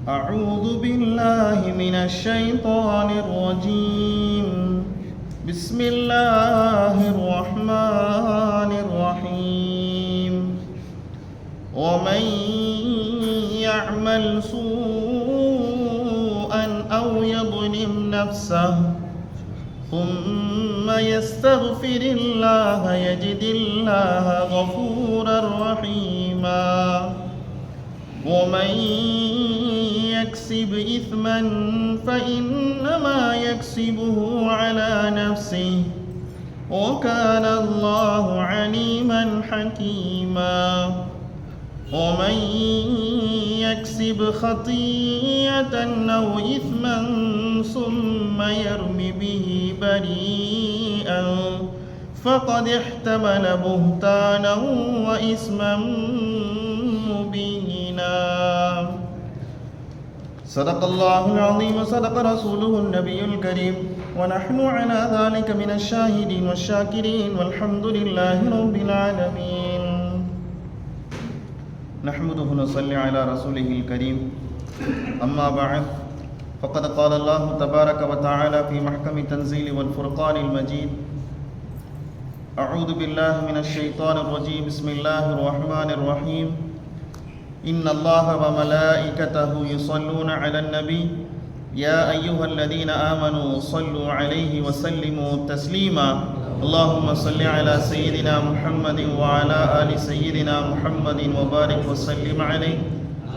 أعوذ بالله من الشيطان الرجيم. بسم الله الرحمن الرحيم. ومن يعمل سوءا أو يظلم نفسه ثم يستغفر الله يجد الله غفورا رحيما. ومن يكسب إثما فإنما يكسبه على نفسه وكان الله عليما حكيما. ومن يكسب خطيئة أو إثما ثم يرم به بريئا فقد احتمل بهتانا وإثما مبينا. صدق الله العظيم وصدق رسوله النبي الكريم ونحن على ذلك من الشاهدين والشاكرين والحمد لله رب العالمين. نحمده ونصلي على رسوله الكريم. أما بعد فقد قال الله تبارك وتعالى في محكم التنزيل والفرقان المجيد: أعوذ بالله من الشيطان الرجيم. بسم الله الرحمن الرحيم. إن الله وملائكته يصلون على النبي يا أيها الذين آمنوا صلوا عليه وسلموا تسليما. اللهم صل على سيدنا محمد وعلى آل سيدنا محمد وبارك وسلم عليه.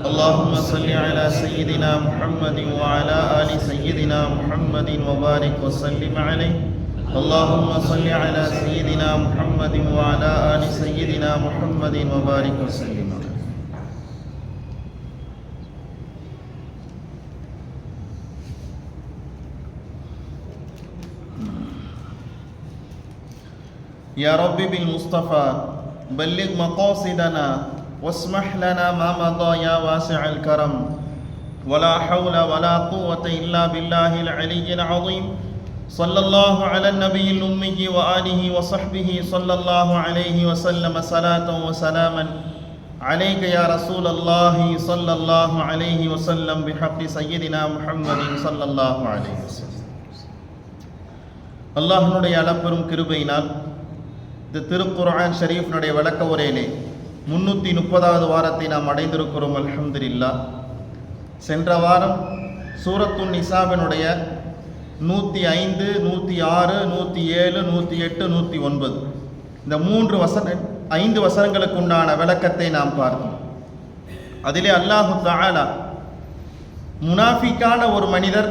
اللهم صل على سيدنا محمد وعلى آل سيدنا محمد وبارك وسلم عليه. اللهم صل على سيدنا محمد وعلى آل سيدنا محمد وبارك وسلم عليه. يا رب بالمصطفى بلغ مقاصدنا واسمح لنا ما مضى يا واسع الكرم. ولا حول ولا قوة إلا بالله العلي العظيم. صلى الله على النبي الأمي وآله وصحبه صلى الله عليه وسلم صلاة وسلاما عليك يا رسول الله صلى الله عليه وسلم بحق سيدنا محمد صلى الله عليه وسلم. அல்லாஹ்வுடைய அளப்பெரும் கிருபையினால் இந்த திருக்குர்ஆன் ஷரீஃபினுடைய விளக்க உரையிலே 330வது வாரத்தை நாம் அடைந்திருக்கிறோம். அல்ஹம்துலில்லாஹ். சென்ற வாரம் சூரத்துன் நிசாவினுடைய 105, 106, 107, 108, 109 இந்த 5 வசனங்களுக்கு உண்டான விளக்கத்தை நாம் பார்த்தோம். அதிலே அல்லாஹு தஆலா முனாஃபிக்கான ஒரு மனிதர்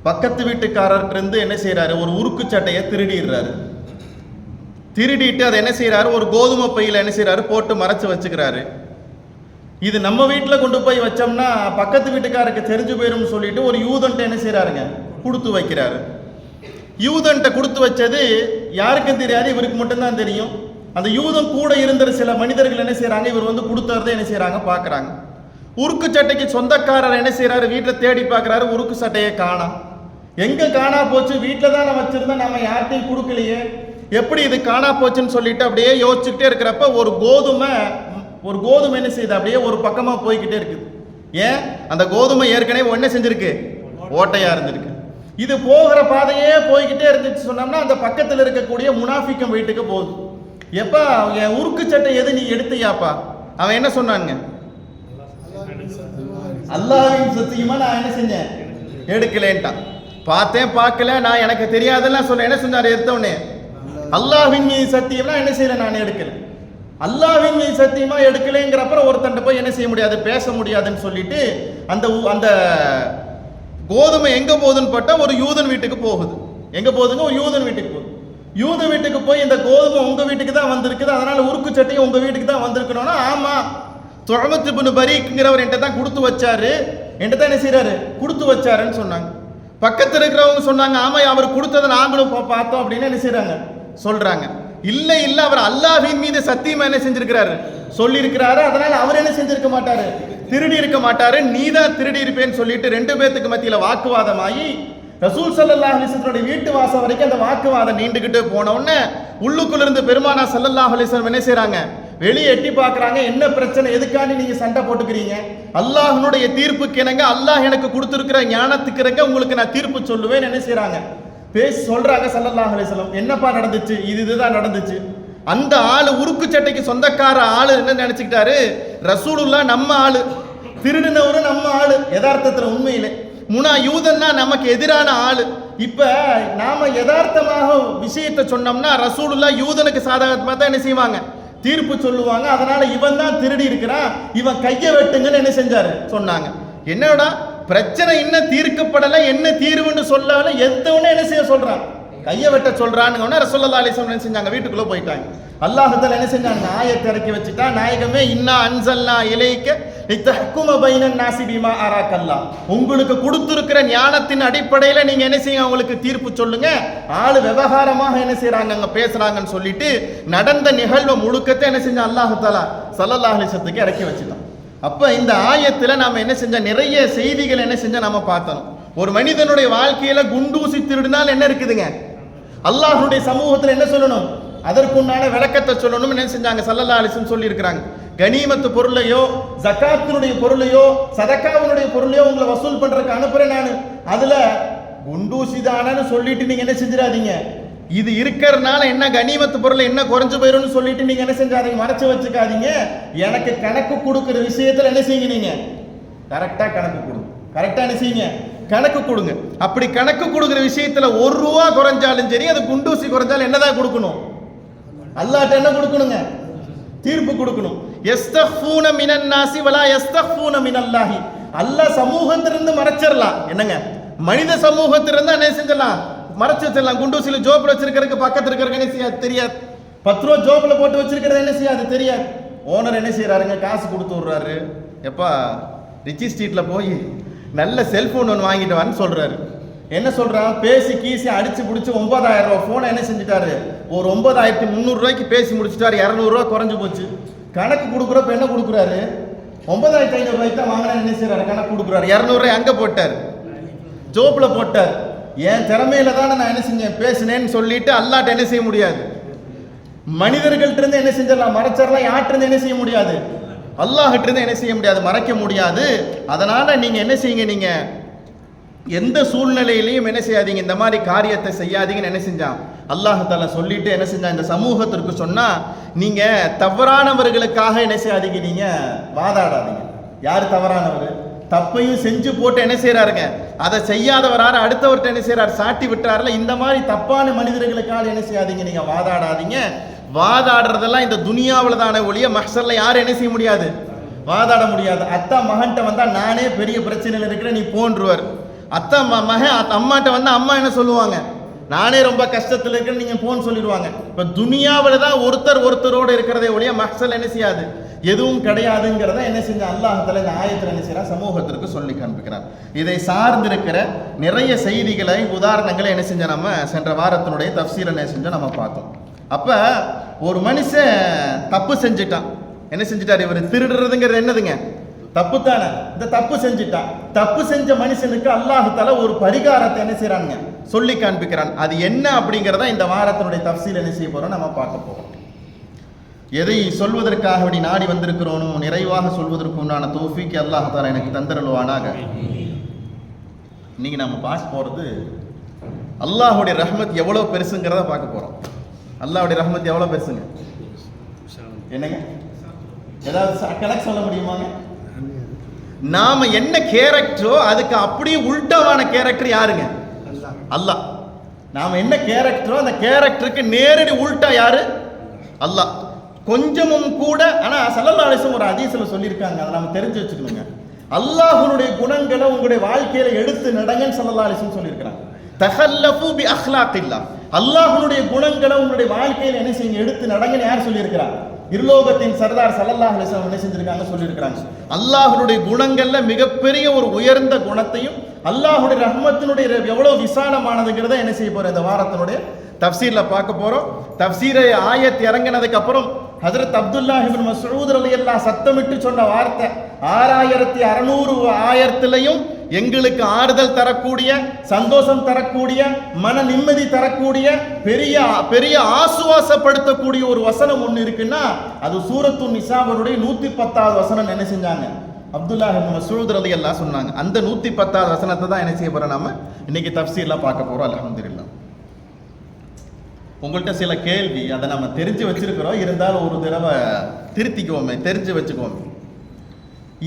பக்கத்து வீட்டுக்காரர்கிட்ட என்ன செய்கிறாரு, ஒரு உருக்கு சட்டையை திருடிட்டு அதை என்ன செய்கிறாரு, ஒரு கோதுமை பையில் என்ன செய்கிறாரு, போட்டு மறைச்சு வச்சுக்கிறாரு. இது நம்ம வீட்டில் கொண்டு போய் வச்சோம்னா பக்கத்து வீட்டுக்காரருக்கு தெரிஞ்சு போயிடும் சொல்லிட்டு ஒரு யூதன்ட்ட என்ன செய்கிறாருங்க, கொடுத்து வைக்கிறாரு. யூதன்ட்ட கொடுத்து வச்சது யாருக்கும் தெரியாது, இவருக்கு மட்டும்தான் தெரியும். அந்த யூதன் கூட இருந்த சில மனிதர்கள் என்ன செய்கிறாங்க, இவர் வந்து கொடுத்தறதை என்ன செய்கிறாங்க, பார்க்குறாங்க. உருக்கு சட்டைக்கு சொந்தக்காரர் என்ன செய்கிறாரு, வீட்டில் தேடி பார்க்குறாரு, உருக்கு சட்டையை காணோம். எங்கே காணா போச்சு, வீட்டில் தான் நம்ம வச்சுருந்தோம், நம்ம யார்கிட்டையும் கொடுக்கலையே, எப்படி இது காணா போச்சுன்னு சொல்லிட்டு அப்படியே யோசிச்சுக்கிட்டே இருக்கிறப்ப ஒரு கோதுமை என்ன செய்யுது, அப்படியே ஒரு பக்கமாக போய்கிட்டே இருக்குது. ஏன், அந்த கோதுமை ஏற்கனவே என்ன செஞ்சிருக்கு, ஓட்டையாக இருந்திருக்கு. இது போகிற பாதையே போய்கிட்டே இருந்துச்சு சொன்னோம்னா அந்த பக்கத்தில் இருக்கக்கூடிய முனாஃபிக்கம் வீட்டுக்கு போகுது. எப்பா என் உருக்கு சட்டை எது நீ எடுத்தியாப்பா? அவன் என்ன சொன்னாங்க, அல்லாஹ்வின் சத்தியமா நான் என்ன செஞ்சேன், எடுக்கலேன்ட்டான். பார்த்தேன் பார்க்கல, நான் எனக்கு தெரியாதெல்லாம் சொல்ல. என்ன சொன்னார் எடுத்தவனே, அல்லாஹ்வின் மீது சத்தியமா என்ன செய்யல, நான் எடுக்கல. அல்லாஹ்வின் மீது சத்தியமா எடுக்கலைங்கிறப்ப ஒருத்தன் போய் என்ன செய்ய முடியாது, பேச முடியாதுன்னு சொல்லிட்டு அந்த கோதுமை எங்க போகுதுன்னு பார்த்தா ஒரு யூதன் வீட்டுக்கு போகுது. எங்க போகுதுங்க, ஒரு யூதன் வீட்டுக்கு போகுது. யூதன் வீட்டுக்கு போய் இந்த கோதுமை உங்க வீட்டுக்கு தான் வந்திருக்குது, அதனால உருக்கு சட்டையும் உங்க வீட்டுக்கு தான் வந்திருக்கணும்னா, ஆமா துஅமத் இப்னு பரீக்ங்கிறவர் என்கிட்ட தான் கொடுத்து வச்சாரு, என்கிட்ட தான் என்ன செய்யறாரு, கொடுத்து வச்சாருன்னு சொன்னாங்க. பக்கத்தில் இருக்கிறவங்க சொன்னாங்க, ஆமா அவர் கொடுத்ததை நாங்களும் பார்த்தோம் அப்படின்னு என்ன செய்யறாங்க, சொல்றாங்க. இல்லை அவர் அல்லாஹ்வின் மீது சத்தியமா என்ன செஞ்சிருக்கிறாரு, சொல்லி இருக்கிறாரு. அதனால அவர் என்ன செஞ்சிருக்க மாட்டாரு, திருடி இருக்க மாட்டாரு, நீதான் திருடி இருப்பேன்னு சொல்லிட்டு 2 பேத்துக்கு மத்தியில வாக்குவாதமாகி ரசூல் ஸல்லல்லாஹு அலைஹி வஸல்லம் வீட்டு வாசல் வரைக்கும் அந்த வாக்குவாதம் நீண்டுகிட்டு போன உடனே உள்ளுக்குள்ள இருந்து பெருமானா ஸல்லல்லாஹு அலைஹி வஸல்லம் என்ன செய்றாங்க, வெளியே எட்டி பார்க்கறாங்க, என்ன பிரச்சனை, எதுக்காண்டி நீங்க சண்டை போட்டுக்கிறீங்க? அல்லாஹ்வுடைய தீர்ப்புக்கு இணங்க, அல்லாஹ் எனக்கு கொடுத்திருக்கிற ஞானத்துக்கு இணங்க உங்களுக்கு நான் தீர்ப்பு சொல்லுவேன். என்ன செய்றாங்க? பேசி சொல்றாங்க ஸல்லல்லாஹு அலைஹி வஸல்லம், என்னப்பா நடந்துச்சு? இதுதான் நடந்துச்சு. அந்த ஆளு உருக்கு சட்டைக்கு சொந்தக்கார ஆளு என்ன நினைச்சுக்கிட்டாரு, ரசூலுல்லாஹ் நம்ம ஆளு, திருடினவரும் நம்ம ஆளு. யதார்த்தத்துல உண்மையிலே யூதன்னா நமக்கு எதிரான ஆளு. இப்ப நாம யதார்த்தமாக விஷயத்தை சொன்னோம்னா ரசூலுல்லாஹ் யூதனுக்கு சாதகமா தான் என்ன செய்வாங்க, தீர்ப்பு சொல்லுவாங்க. அதனால இவன் தான் திருடி இருக்கிறான், இவன் கையை வெட்டுங்கன்னு என்ன செஞ்சாரு, சொன்னாங்க. என்னடா பிரச்சனை இன்னும் தீர்க்கப்படல, என்ன தீர்வுன்னு சொல்லல, எத்தவனே என்ன செய்ய சொல்றான், கையை வெட்ட சொல்றான்னு ரசூலுல்லாஹி அலைஹி வஸல்லம் என்ன செஞ்சாங்க, வீட்டுக்குள்ள போயிட்டாங்க. அல்லாஹ் தஆலா என்ன செஞ்சாங்க, ஆயத்தை இறக்கி வச்சுட்டா, நாயகமே இன்னா அன்ஸல்னா இலைக்க லிதஹ்கும பைனன் நாஸி பிமா அராக்கல்லாஹ், உங்களுக்கு கொடுத்திருக்கிற ஞானத்தின் அடிப்படையில் நீங்க என்ன செய்யுங்க, உங்களுக்கு தீர்ப்பு சொல்லுங்க. ஆளு விவகாரமாக என்ன செய்யறாங்க, அங்க பேசுறாங்கன்னு சொல்லிட்டு நடந்த நிகழ்வு முழுக்கத்தை என்ன செஞ்ச அல்லாஹ் தஆலா ஸல்லல்லாஹு அலைஹி வஸல்லத்துக்கு இறக்கி வச்சுட்டான். அப்ப இந்த ஆயத்துல நாம என்ன செஞ்ச, நிறைய செய்திகள் என்ன செஞ்ச நாம பார்த்தோம். ஒரு மனிதனுடைய வாழ்க்கையில குண்டூசி திருடினால் என்ன இருக்குதுங்க, அல்லாஹ்வுடைய சமூகத்தில் என்ன சொல்லணும், அதற்குண்டான விளக்கத்தை சொல்லணும். என்ன செஞ்சாங்க, ஸல்லல்லாஹு அலைஹி வஸல்லம் சொல்லி இருக்கிறாங்க. கனிமத்து பொருளையோ ஜகாத்தினுடைய பொருளையோ சதகாவினுடைய பொருளையோ உங்களை வசூல் பண்றதுக்கு அனுப்புறேன் நான், அதுல குண்டூசி தானன்னு சொல்லிட்டு நீங்க என்ன செஞ்சிடாதீங்க, இது இருக்கிறதுனால என்ன கனிமத்து பொருள் என்ன குறைஞ்சு போயிடும்னு சொல்லிட்டு நீங்க என்ன செஞ்சாதீங்க, மறைச்சு வச்சுக்காதீங்க. எனக்கு கணக்கு கொடுக்கிற விஷயத்துல என்ன செய்யுங்க, நீங்க கரெக்டா கணக்கு கொடுங்க, கரெக்டா என்ன செய்யுங்க, கணக்கு கொடுங்க. அப்படி கணக்கு கொடுக்கிற விஷயத்துல ₹1 குறைஞ்சாலும் சரி, அது குண்டூசி குறைஞ்சாலும் என்னதான் கொடுக்கணும், அல்லாஹ்ட்ட என்ன கொடுக்கணுங்க, தீர்ப்பு கொடுக்கணும். யஸ்தஃபூன மினன் நாஸி வலா யஸ்தஃபூன மினல்லாஹி, அல்லாஹ் சமூகத்திலிருந்து மறைச்சிடலாம். என்னங்க, மனித சமூகத்திலிருந்து என்ன செஞ்சலாம், மறைச்சு வச்சிடலாம். குண்டூசில ஜோப்ல வச்சிருக்கிறதுக்கு பக்கத்துல இருக்கிறது என்ன செய்யாது, தெரியாது. ₹10 ஜோப்ல போட்டு வச்சிருக்கிறது என்ன செய்யாது, தெரியாது. ஓனர் என்ன செய்யறாருங்க, காசு கொடுத்து விடுறாரு, எப்பா ரிச்சி ஸ்ட்ரீட்ல போய் நல்ல செல்போன் ஒன்று வாங்கிட்டு வான்னு சொல்றாரு. என்ன சொல்றான், பேசி கீசி அடிச்சு பிடிச்சி ₹9000 போனை என்ன செஞ்சுட்டாரு, ஒரு ₹9300 பேசி முடிச்சுட்டாரு. ₹200 குறைஞ்சு போச்சு. கணக்கு கொடுக்குறப்ப என்ன கொடுக்குறாரு, ₹9500 தான் வாங்கினா என்ன செய்யறாரு, கணக்கு கொடுக்குறாரு. ₹200 அங்க போட்டார், ஜோப்ல போட்டார். என் திறமையில தானே நான் என்ன செஞ்சேன், பேசினேன்னு சொல்லிட்டு அல்லாஹ்ட்ட என்ன செய்ய முடியாது, மனிதர்கள்ட்ட இருந்து என்ன செஞ்சிடலாம், மறைச்சிடலாம். யார்ட்ட இருந்து என்ன செய்ய முடியாது, அல்லாஹ்ட்ட இருந்து என்ன செய்ய முடியாது, மறைக்க முடியாது. அதனால நீங்க என்ன செய்யுங்க, நீங்க எந்த சூழ்நிலையிலையும் என்ன செய்யாதீங்க, இந்த மாதிரி காரியத்தை செய்யாதீங்கன்னு என்ன செஞ்சான் அல்லாஹ் தஆலா சொல்லிட்டு என்ன செஞ்சான், இந்த சமூகத்திற்கு சொன்னா, நீங்க தவறானவர்களுக்காக என்ன செய்யாதீங்க, நீங்க வாதாடாதீங்க. யார் தவறானவர், தப்பையும் செஞ்சு போட்டு என்ன செய்யறாருங்க, அதை செய்யாதவராரு அடுத்தவர்கிட்ட என்ன செய்யறாரு, சாட்டி விட்டுறாருல. இந்த மாதிரி தப்பான மனிதர்களுக்காக என்ன செய்யாதீங்க, நீங்க வாதாடாதீங்க. வாதாடுறதெல்லாம் இந்த துனியாவில் தானே ஒழிய மஹ்ஷர்ல யாரும் என்ன செய்ய முடியாது, வாதாட முடியாது. அத்தா மகன்கிட்ட வந்தா நானே பெரிய பிரச்சனையில் இருக்கிறேன் நீ போன்றுவார். அத்தா மகன் அம்மாட்ட வந்தா அம்மா என்ன சொல்லுவாங்க, நானே ரொம்ப கஷ்டத்தில் இருக்கேன்னு நீங்க போன் சொல்லிடுவாங்க. இப்ப துனியாவில் தான் ஒருத்தரோடு இருக்கிறதே ஒழிய மஹ்ஷர்ல என்ன செய்யாது, எதுவும் கிடையாதுங்கிறத என்ன செஞ்ச அல்லாஹ் தஆலா இந்த ஆயத்தில் என்ன செய்யறான், சமூகத்திற்கு சொல்லி காண்பிக்கிறார். இதை சார்ந்திருக்கிற நிறைய செய்திகளை, உதாரணங்களை என்ன செஞ்ச நம்ம சென்ற வாரத்தினுடைய தஃப்சீர் என்ன செஞ்சோம் நம்ம பார்த்தோம். அப்ப ஒரு மனுஷன் தப்பு செஞ்சுட்டான், என்ன செஞ்சுட்டாரு, இவர் திருடுறதுங்கிறது என்னதுங்க, தப்பு தானே. இந்த தப்பு செஞ்சுட்டான், தப்பு செஞ்ச மனுஷனுக்கு அல்லாஹ் தஆலா ஒரு பரிகாரத்தை என்ன செய்யறாங்க, சொல்லி காண்பிக்கிறான். அது என்ன அப்படிங்கிறத இந்த வாரத்தினுடைய தஃப்சீர் என்ன செய்ய போறோம், நம்ம பார்க்க போறோம். எதை சொல்வதற்காக அப்படி நாடி வந்திருக்கிறோனோ நிறைவாக சொல்வதற்கு உண்டான தௌஃபீக் அல்லாஹ் தஆலா எனக்கு தந்தருள்வானாக. இன்னைக்கு நம்ம பார்க்க போறது அல்லாஹ்வுடைய ரஹ்மத் எவ்வளவு பெருசுங்கிறத பார்க்க போறோம். அல்லாஹ்வுடைய ரஹ்மத் எவ்வளவு பெருசுங்க, என்னங்க ஏதாவது கணக்கு சொல்ல முடியுமாங்க? நாம என்ன கேரக்டரோ அதுக்கு அப்படியே உல்டாவான கேரக்டர் யாருங்க, அல்லாஹ். நாம என்ன கேரக்டரோ அந்த கேரக்டருக்கு நேரடி உல்டா யாரு, அல்லாஹ். கொஞ்சமும் கூட. ஆனா ஸல்லல்லாஹு அலைஹி வஸல்லம் ஒரு ஹதீஸ்ல சொல்லியிருக்காங்க, அதை நாம தெரிஞ்சு வச்சுக்கணுங்க. அல்லாஹ்வுடைய குணங்களை உங்களுடைய வாழ்க்கையில எடுத்து நடங்கன்னு ஸல்லல்லாஹு அலைஹி வஸல்லம் சொல்லியிருக்காங்க. தஹல்லஃபு பி அக்லாகில்லாஹ், அல்லாஹ்வுடைய குணங்களை உங்களுடைய வாழ்க்கையில என்ன செய்யுங்க, எடுத்து நடங்கன்னு யார் சொல்லியிருக்கிறாங்க, இருலோகத்தின் சர்தார் ஸல்லல்லாஹு அலைஹி வஸல்லம் என்ன செஞ்சிருக்காங்க, சொல்லியிருக்காங்க. அல்லாஹ்வுடைய குணங்கள்ல மிகப்பெரிய ஒரு உயர்ந்த குணத்தையும் அல்லாஹ்வுடைய ரஹ்மத்தினுடைய எவ்வளவு விசாலமானதுங்கிறத என்ன செய்ய போறோம், இந்த வாரத்தினுடைய தஃப்சீர்ல பார்க்க போறோம். தஃப்சீரை ஆயத் இறங்கினதுக்கு அப்புறம் ஹஜ்ரத் அப்துல்லாஹ் இப்னு மஸ்ஊத் ரலியல்லாஹு சத்தமிட்டு சொன்ன வார்த்தை 6600 ஆயத்திலையும் எங்களுக்கு ஆறுதல் தரக்கூடிய, சந்தோஷம் தரக்கூடிய, மன நிம்மதி தரக்கூடிய, பெரிய பெரிய ஆசுவாசப்படுத்தக்கூடிய ஒரு வசனம் ஒன்று இருக்குன்னா அது சூரத்து நிசாவுடைய 110வது வசனம். என்ன செஞ்சாங்க? அப்துல்லாஹ் இப்னு மஸ்ஊத் ரலியல்லாஹு சொன்னாங்க. அந்த 110வது வசனத்தை தான் என்ன செய்ய போறோம், நாம இன்னைக்கு தஃப்சீர்ல பார்க்க போறோம். அல்ஹம்துலில்லாஹ். உங்கள்கிட்ட சில கேள்வி, அதை நம்ம தெரிஞ்சு வச்சிருக்கிறோம், இருந்தாலும் ஒரு தடவை திருத்திக்குவோமே, தெரிஞ்சு வச்சுக்குவோமே.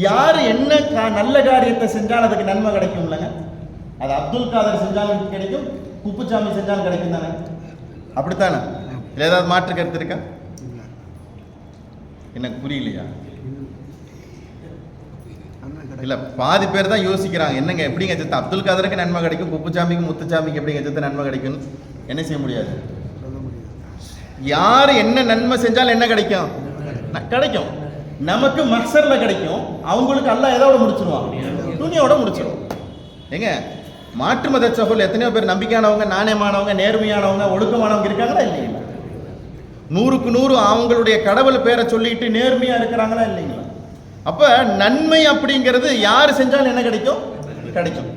யார் என்ன நல்ல காரியத்தை செஞ்சாலும் அதுக்கு நன்மை கிடைக்கும் இல்லைங்க? அது அப்துல் காதர் செஞ்சாலும் கிடைக்கும், குப்புசாமி செஞ்சாலும் கிடைக்கும் தானே? அப்படித்தானே? இல்லை ஏதாவது மாற்று கருத்து இருக்கா? எனக்கு புரியலையா? இல்லை, பாதி பேர் தான் யோசிக்கிறாங்க, என்னங்க எப்படிங்க சித்த அப்துல் காதருக்கு நன்மை கிடைக்கும், குப்புசாமிக்கு முத்துசாமிக்கு எப்படிங்க சித்த நன்மை கிடைக்கும்? என்ன செய்ய முடியாது. யார் என்ன நன்மை செஞ்சாலும் என்ன கிடைக்கும்? கிடைக்கும். நமக்கு மஹ்ஷர்ல கிடைக்கும், அவங்களுக்கு அல்லாஹ் எதோட முடிச்சிருவான்? துனியாவோட முடிச்சிருவோம். ஏங்க, மாற்று மத சகோதரர்கள் எத்தனையோ பேர் நம்பிக்கையானவங்க, நாணயமானவங்க, நேர்மையானவங்க, ஒழுக்கமானவங்க இருக்காங்களா இல்லைங்களா? 100க்கு 100 அவங்களுடைய கடவுள் பேரை சொல்லிட்டு நேர்மையா இருக்கிறாங்களா இல்லைங்களா? அப்ப நன்மை அப்படிங்கிறது யாரு செஞ்சாலும் என்ன கிடைக்கும்? கிடைக்கும்.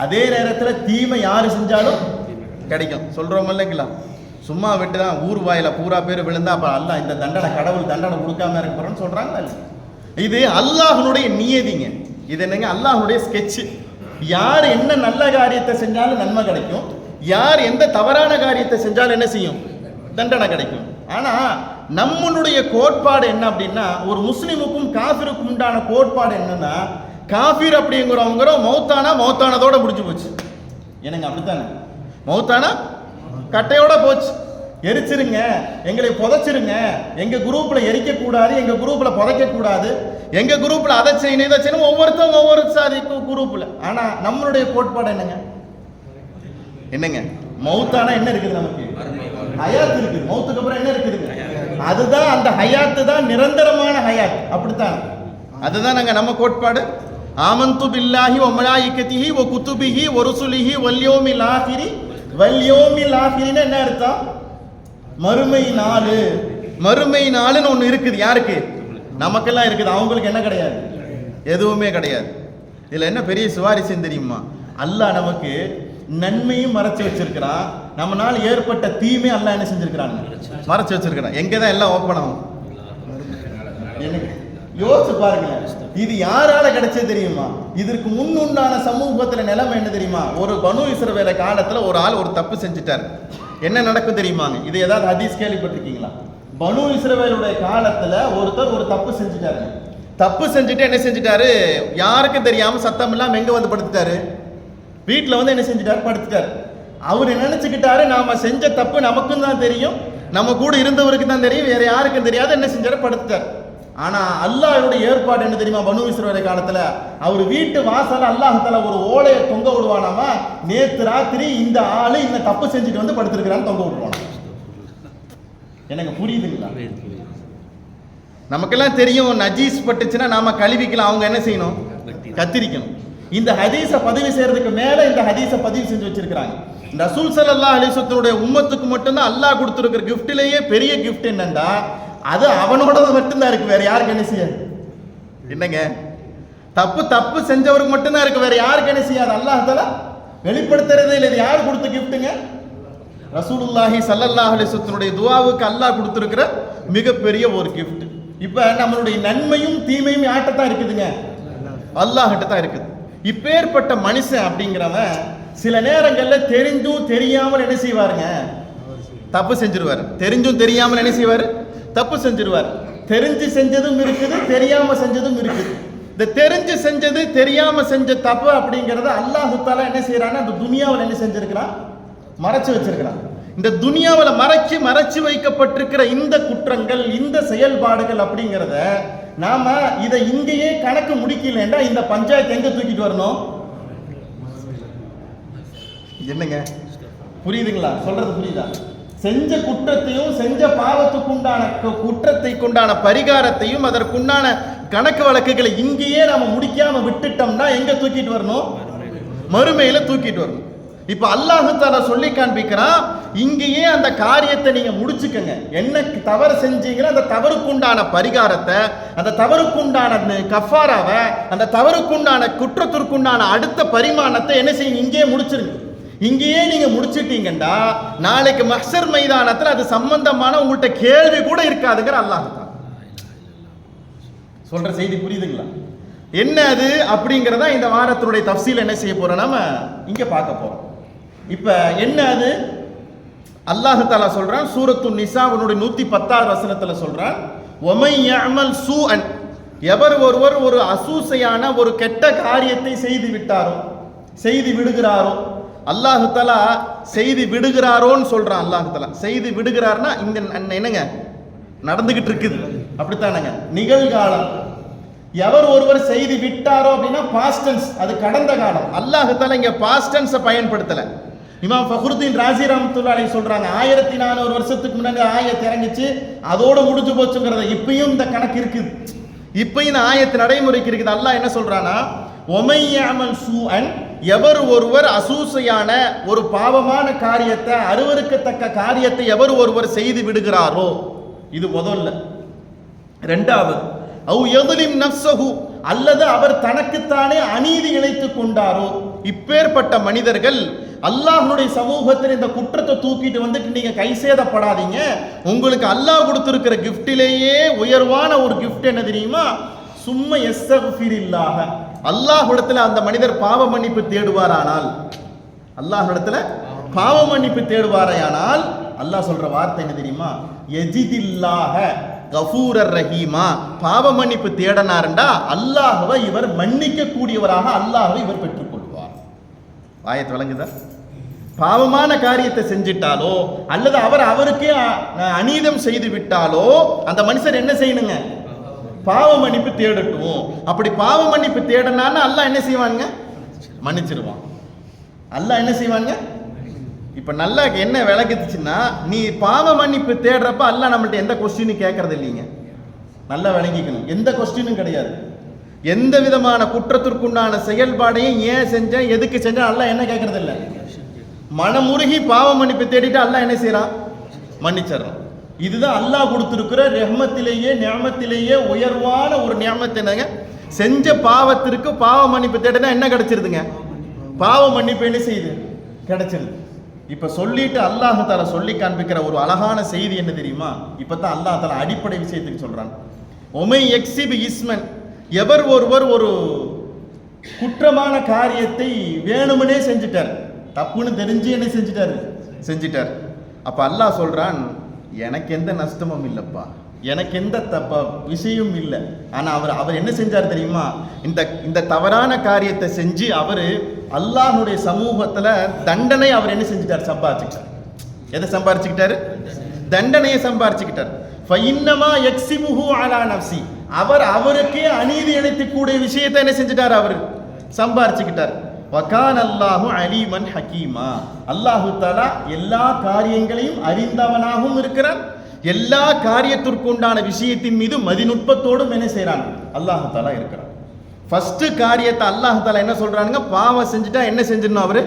அதே நேரத்தில் தீமை யாரு செஞ்சாலும் கிடைக்கும். சொல்றோம் இல்லைங்களா? சும்மா விட்டு தான் ஊர் வாயில பூரா பேர் விழுந்தா அப்ப அல்லாஹ் இந்த தண்டனை, கடவுள் தண்டனை கொடுக்காம இருக்க போறோம்னு சொல்றாங்களா? இது அல்லாஹ்வுடைய நியதிங்க. இது என்னங்க? அல்லாஹ்வுடைய ஸ்கெட்ச். யார் என்ன நல்ல காரியத்தை செஞ்சாலும் நன்மை கிடைக்கும், யார் எந்த தவறான காரியத்தை செஞ்சாலும் என்ன செய்யும்? தண்டனை கிடைக்கும். ஆனா நம்மளுடைய கோட்பாடு என்ன அப்படின்னா, ஒரு முஸ்லிமுக்கும் காஃபிருக்கும் உண்டான கோட்பாடு என்னன்னா, காஃபிர் அப்படிங்கிறவங்க மௌத்தானதோட முடிஞ்சு போச்சு. என்னங்க அப்படித்தானே? மௌத்தானா கட்டையோட போச்சு. எரிச்சிருங்க, எங்களை புதைச்சிருங்க, எங்க குரூப்ல எரிக்க கூடாது, எங்க குரூப்ல புதைக்க கூடாது, எங்க குரூப்ல அதை செய்யணும் இதை செய்யணும், ஒவ்வொருத்தவங்க ஒவ்வொரு சாதி குரூப்ல. ஆனா நம்மளுடைய கோட்பாடு என்னங்க? என்னங்க? மௌத்தானா என்ன இருக்குது? நமக்கு ஹயாத் இருக்குது. மௌத்துக்கு அப்புறம் என்ன இருக்குதுங்க? அதுதான், அந்த ஹயாத்து தான் நிரந்தரமான ஹயாத். அப்படித்தான், அதுதான் நம்ம கோட்பாடு. ஆமன்து பில்லாஹி வ மலாயிகத்திஹி வ குதுபிஹி வ ருசுலிஹி வல் யௌமில் ஆகிரி. வல் யௌமில் ஆகிரின்னு என்ன அர்த்தம்? மறுமை நாள். மறுமை நாள்னு ஒன்று இருக்குது. யாருக்கு? நமக்கெல்லாம் இருக்குது. அவங்களுக்கு என்ன கிடையாது? எதுவுமே கிடையாது. இதுல என்ன பெரிய சுவாரஸ்யம் தெரியுமா? அல்லாஹ் நமக்கு நன்மையும் மறைச்சு வச்சிருக்கிறான், நம்மளால ஏற்பட்ட தீமை அல்லாஹ் என்ன செஞ்சிருக்கிறாங்க? மறைச்சு வச்சிருக்கிறான். எங்கதான் எல்லாம் ஓப்பன் ஆகும்? யோசிச்சு பாருங்க. இது யாரால கிடைச்சது தெரியுமா? இதற்கு முன்னுண்டான சமூகத்துல நிலைமை என்ன தெரியுமா? ஒரு பனு இஸ்ரவேல காலத்துல ஒரு ஆள் ஒரு தப்பு செஞ்சுட்டாரு. என்ன நடக்கும் தெரியுமாங்க? இது ஏதாவது ஹதீஸ் கேள்விப்பட்டிருக்கீங்களா? பனு இஸ்ரவேலுடைய காலத்துல ஒருத்தர் ஒரு தப்பு செஞ்சுட்டாரு. தப்பு செஞ்சுட்டு என்ன செஞ்சுட்டாரு? யாருக்கும் தெரியாம சத்தம் இல்லாம எங்க வந்து படுத்துட்டாரு? வீட்டில் வந்து என்ன செஞ்சுட்டாரு? படுத்துட்டாரு. அவர் நினைச்சுக்கிட்டாரு, நாம செஞ்ச தப்பு நமக்கும் தான் தெரியும், நம்ம கூட இருந்தவருக்கு தான் தெரியும், வேற யாருக்கும் தெரியாது. என்ன செஞ்சாரு? படுத்துட்டார். ஆனா அல்லாஹ்வுடைய ஏற்பாடு என்ன தெரியுமா? பனு இஸ்ரவேல் காலத்துல அவர் வீட்டு வாசல்ல அல்லாஹ்தால ஒரு ஓலையை தொங்க விடுவானாமா. நேத்து ராத்திரி இந்த ஆளு இந்த தப்பு செஞ்சுட்டு வந்து படுத்திருக்கிறான்னு தொங்க விடுவானா. எனக்கு புரியுதுங்களா? நமக்கெல்லாம் தெரியும், நஜீஸ் பட்டுச்சுன்னா நாம கழுவிக்கலாம். அவங்க என்ன செய்யணும்? கத்திரிக்கணும். இந்த ஹதீஸை பதிவு செய்யறதுக்கு மேல இந்த ஹதீஸை பதிவு செஞ்சு வச்சிருக்கிறாங்க. ரசூல் ஸல்லல்லாஹு அலைஹி வஸல்லம் உம்மத்துக்கு மட்டும்தான் அல்லாஹ் கொடுத்திருக்கிற கிஃப்ட்லயே பெரிய கிஃப்ட் என்னன்னா, அது அவனோட மட்டும்தான் இருக்கு, வேற யாருக்கு என்ன செய்யாது. என்னங்க? தப்பு செஞ்சவருக்கு மட்டும்தான் இருக்கு, வேற யாருக்கு என்ன செய்யாது. அல்லாஹ் தஆலா வெளிப்படுத்துறதே இல்லை. இது யார் கொடுத்த கிஃப்ட்டுங்க? ரசூலுல்லாஹி ஸல்லல்லாஹு அலைஹி வஸல்லம் துஆவுக்கு அல்லாஹ் கொடுத்திருக்கிற மிகப்பெரிய ஒரு கிஃப்ட். இப்ப நம்மளுடைய நன்மையும் தீமையும் யார்கிட்ட தான் இருக்குதுங்க? அல்லாஹ்கிட்ட தான் இருக்குது. இப்பேற்பட்ட மனுஷன் அப்படிங்கிறவன் சில நேரங்கள்ல தெரிஞ்சும் தெரியாமல் என்ன செய்வாருங்க? தப்பு செஞ்சிருவாரு. தெரிஞ்சும் தெரியாமல் என்ன செய்வாரு? தப்பு செஞ்சிருவார். தெரிஞ்சு செஞ்சதும் இருக்குது, தெரியாம செஞ்சதும் இருக்குது. இந்த தெரிஞ்சு செஞ்சது தெரியாம செஞ்ச தப்பு அப்படிங்கறத அல்லாஹ் தஆலா என்ன செய்யறான்னா, அந்த துனியாவில் என்ன செஞ்சிருக்கிறான்? மறைச்சு வச்சிருக்கிறான். இந்த துனியாவில் மறைச்சு வைக்கப்பட்டிருக்கிற இந்த குற்றங்கள், இந்த செயல்பாடுகள் அப்படிங்கிறத நாம இதை இங்கேயே கணக்கு முடிக்கலன்னா இந்த பஞ்சாயத்து எங்க தூக்கிட்டு வரணும்? என்னங்க புரியுதுங்களா? சொல்றது புரியுதா? செஞ்ச குற்றத்தையும் செஞ்ச பாவத்துக்குண்டான குற்றத்தைக்குண்டான பரிகாரத்தையும் அதற்குண்டான கணக்கு வழக்குகளை இங்கேயே நாம முடிக்காம விட்டுட்டோம்னா எங்க தூக்கிட்டு வரணும்? மறுமையில தூக்கிட்டு வரணும். இப்ப அல்லாஹ் தஆலா சொல்லி காண்பிக்கிறான், இங்கேயே அந்த காரியத்தை நீங்க முடிச்சுக்கங்க. என்ன தவறு செஞ்சீங்களோ அந்த தவறுக்குண்டான பரிகாரத்தை, அந்த தவறுக்குண்டான கஃபாராவை, அந்த தவறுக்குண்டான குற்றத்திற்குண்டான அடுத்த பரிமாணத்தை என்ன செய்யுங்க, இங்கேயே முடிச்சிருங்க. இங்கேயே நீங்க முடிச்சிட்டீங்கன்னா நாளைக்கு மஹ்ஷர் மைதானத்தில் அது சம்பந்தமான உங்கள்கிட்ட கேள்வி கூட இருக்காதுங்கிற அல்லாஹ் தஆலா சொல்ற செய்தி புரியுதுங்களா? என்ன அது அப்படிங்கிறதா இந்த வாரத்தினுடைய தஃசீல் என்ன செய்ய போறோம், நாம இங்க பார்க்க போறோம். இப்ப என்ன அது, அல்லாஹ் தஆலா சொல்றான் சூரத்து நிசாவுடைய 110வது வசனத்துல சொல்றான், ஒமை யஅமல் சூஅன், எவர் ஒருவர் ஒரு அசூசையான ஒரு கெட்ட காரியத்தை செய்து விட்டாரோ, செய்து விடுகிறாரோ, அல்லாஹ் தஆலா செய்து விடுகிறாரோன்னு சொல்றான். அல்லாஹ் தஆலா செய்து விடுகிறார்னா இந்த என்னங்க நடந்துகிட்டு இருக்குது, அப்படித்தானங்க நிகழ்காலம். எவர் ஒருவர் செய்து விட்டாரோ அப்படின்னா பாஸ்ட் டென்ஸ், அது கடந்த காலம். அல்லாஹ் தஆலா இங்க பாஸ்ட் டென்ஸை பயன்படுத்தல. இமாம் ஃபக்ருத்தீன் ராஸி ரஹ்மத்துல்லாஹி அலைஹி சொல்றாங்க, 1400 வருஷத்துக்கு முன்னாடி ஆயத் இறங்கிச்சு, அதோட முடிஞ்சு போச்சுங்கிறத. இப்பயும் இந்த கணக்கு இருக்குது, இப்பயும் இந்த ஆயத்து நடைமுறைக்கு இருக்குது. அல்லாஹ் என்ன சொல்றானா, ஒமை யஅமல் சூஅன், எவர் ஒருவர் அசூசையான ஒரு பாவமான காரியத்தை, அருவருக்கத்தக்க காரியத்தை எவர் ஒருவர் செய்து விடுகிறாரோ, இது முதல்ல. இரண்டாவது, அவ் யظلم நஃப்ஸஹு, அல்லது அவர் தனக்குத்தானே அநீதி இழைத்துக் கொண்டாரோ. இப்பேற்பட்ட மனிதர்கள் அல்லாஹ்வுடைய சமூகத்தில் இந்த குற்றத்தை தூக்கிட்டு வந்துட்டு நீங்க கை சேதப்படாதீங்க. உங்களுக்கு அல்லாஹ் கொடுத்திருக்கிற கிஃப்டிலேயே உயர்வான ஒரு கிஃப்ட் என்ன தெரியுமா, சும்ம யஸ்தக்ஃபிரில்லாஹ, அல்லாஹ்விடத்தில் அந்த மனிதர் பாவ மன்னிப்பு தேடுவாரானால், அல்லாஹ்விடத்தில் பாவ மன்னிப்பு தேடுவாரையானால் அல்லாஹ் சொல்ற வார்த்தை என்ன தெரியுமா, யஜிதில்லாஹ கஃபூரர் ரஹீமா, பாவ மன்னிப்பு தேடனார்டா அல்லாஹ்வை இவர் மன்னிக்க கூடியவராக அல்லாஹ்வை இவர் பெற்றுக்கொள்வார். ஆயத்து விளங்குதா? பாவமான காரியத்தை செஞ்சிட்டாலோ அல்லது அவருக்கே அநீதம் செய்து விட்டாலோ அந்த மனுஷர் என்ன செய்யணுங்க, பாவ மன்னிப்பு தேடட்டும். அப்படி பாவ மன்னிப்பு தேடனான்னு அல்லாஹ் என்ன செய்வாங்க, மன்னிச்சிருவான். அல்லாஹ் என்ன செய்வாங்க, இப்ப நல்லா என்ன விளக்குச்சுன்னா, நீ பாவ மன்னிப்பு தேடுறப்ப அல்லாஹ் நம்மள்ட்ட எந்த கொஸ்டினும் கேட்கறது இல்லைங்க. நல்லா விளங்கிக்கணும், எந்த கொஸ்டினும் கிடையாது. எந்த விதமான குற்றத்திற்குண்டான செயல்பாடையும் ஏன் செஞ்சேன், எதுக்கு செஞ்சேன் அல்லாஹ் என்ன கேட்கறது இல்லை. மனமுருகி பாவ மன்னிப்பு தேடிட்டு அல்லாஹ் என்ன செய்யறான், மன்னிச்சிடறான். இதுதான் அல்லாஹ் கொடுத்திருக்கிற ரஹ்மத்திலேயே நியமத்திலேயே உயர்வான ஒரு நியமத். என்னங்க, செஞ்ச பாவத்திற்கு பாவ மன்னிப்பு தேடினா என்ன கிடைச்சிருதுங்க, பாவ மன்னிப்பு என்ன செய்யுது, கிடைச்சிருது. இப்ப சொல்லிட்டு அல்லாஹ் தஆலா சொல்லி காண்பிக்கிற ஒரு அழகான செய்தி என்ன தெரியுமா, இப்பதான் அல்லாஹ் தஆலா அடிப்படை விஷயத்துக்கு சொல்றான். ஒமை எக்ஸிப் இஸ்மன், எவர் ஒருவர் ஒரு குற்றமான காரியத்தை வேணுமனே செஞ்சிட்டார், தப்புன்னு தெரிஞ்சு என்ன செஞ்சிட்டார். அப்ப அல்லாஹ் சொல்றான், எனக்கு எந்த நஷ்டமும் இல்லப்பா, எனக்கு எந்த விஷயம் இல்லை. ஆனா அவர் என்ன செஞ்சார் தெரியுமா, இந்த தவறான காரியத்தை செஞ்சு அவர் அல்லாஹ்வுடைய சமூகத்துல தண்டனை அவர் என்ன செஞ்சிட்டார், சம்பாதிச்சுக்கிட்டார். எதை சம்பாதிச்சுக்கிட்டாரு, தண்டனையை சம்பாதிச்சுக்கிட்டார். ஃபஇன்னமா யக்ஸிபுஹு அலா நஃப்ஸி, அவருக்கே அநீதி இழைக்கக்கூடிய விஷயத்தை என்ன செஞ்சிட்டார், அவர் சம்பாதிச்சுக்கிட்டார். வகான அல்லாஹு அலீமன் ஹக்கீமா, அல்லாஹு தஆலா எல்லா காரியங்களையும் அறிந்தவனாகவும் இருக்கிறான், எல்லா காரியத்திற்குண்டான விஷயத்தின் மீது மதிநுட்பத்தோடும் என்ன செய்யறான், அல்லாஹ் தஆலா இருக்கிறான். ஃபர்ஸ்ட் காரியத்தை அல்லாஹ் தஆலா என்ன சொல்றானுங்க, பாவம் செஞ்சுட்டா என்ன செஞ்சிடணும், அவரு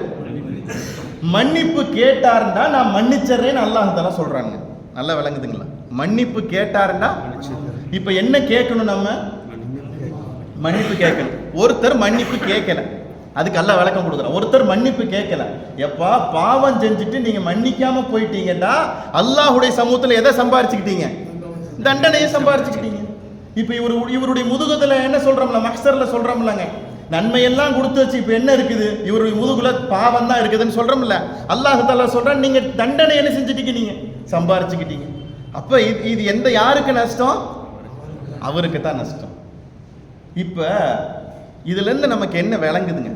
மன்னிப்பு கேட்டாருண்டா நான் மன்னிச்சிடுறேன்னு அல்லாஹ் தஆலா சொல்றாங்க. நல்லா விளங்குதுங்களா, மன்னிப்பு கேட்டாருண்டா இப்ப என்ன கேட்கணும், நம்ம மன்னிப்பு கேட்கணும். ஒருத்தர் மன்னிப்பு கேட்கல, அதுக்கு அல்லாஹ் விளக்கம் கொடுக்குறான். ஒருத்தர் மன்னிப்பு கேட்கல, எப்பா பாவம் செஞ்சுட்டு நீங்க மன்னிக்காம போயிட்டீங்கன்னா அல்லாஹ்வுடைய சமூகத்துல எதை சம்பாரிச்சுக்கிட்டீங்க, தண்டனையை சம்பாரிச்சுக்கிட்டீங்க. இப்ப இவருடைய முதுகுல என்ன சொல்றோம்ல, மஹ்ஷர்ல சொல்றோம்லங்க, நன்மையெல்லாம் கொடுத்து வச்சு இப்ப என்ன இருக்குது, இவருடைய முதுகுல பாவம் தான் இருக்குதுன்னு சொல்றோம்ல. அல்லாஹ் தஆலா சொல்றான், நீங்க தண்டனை என்ன செஞ்சுட்டீங்க, நீங்க சம்பாரிச்சுக்கிட்டீங்க. அப்ப இது யாருக்கு நஷ்டம், அவருக்கு தான் நஷ்டம். இப்ப இதுல இருந்து நமக்கு என்ன விளங்குதுங்க,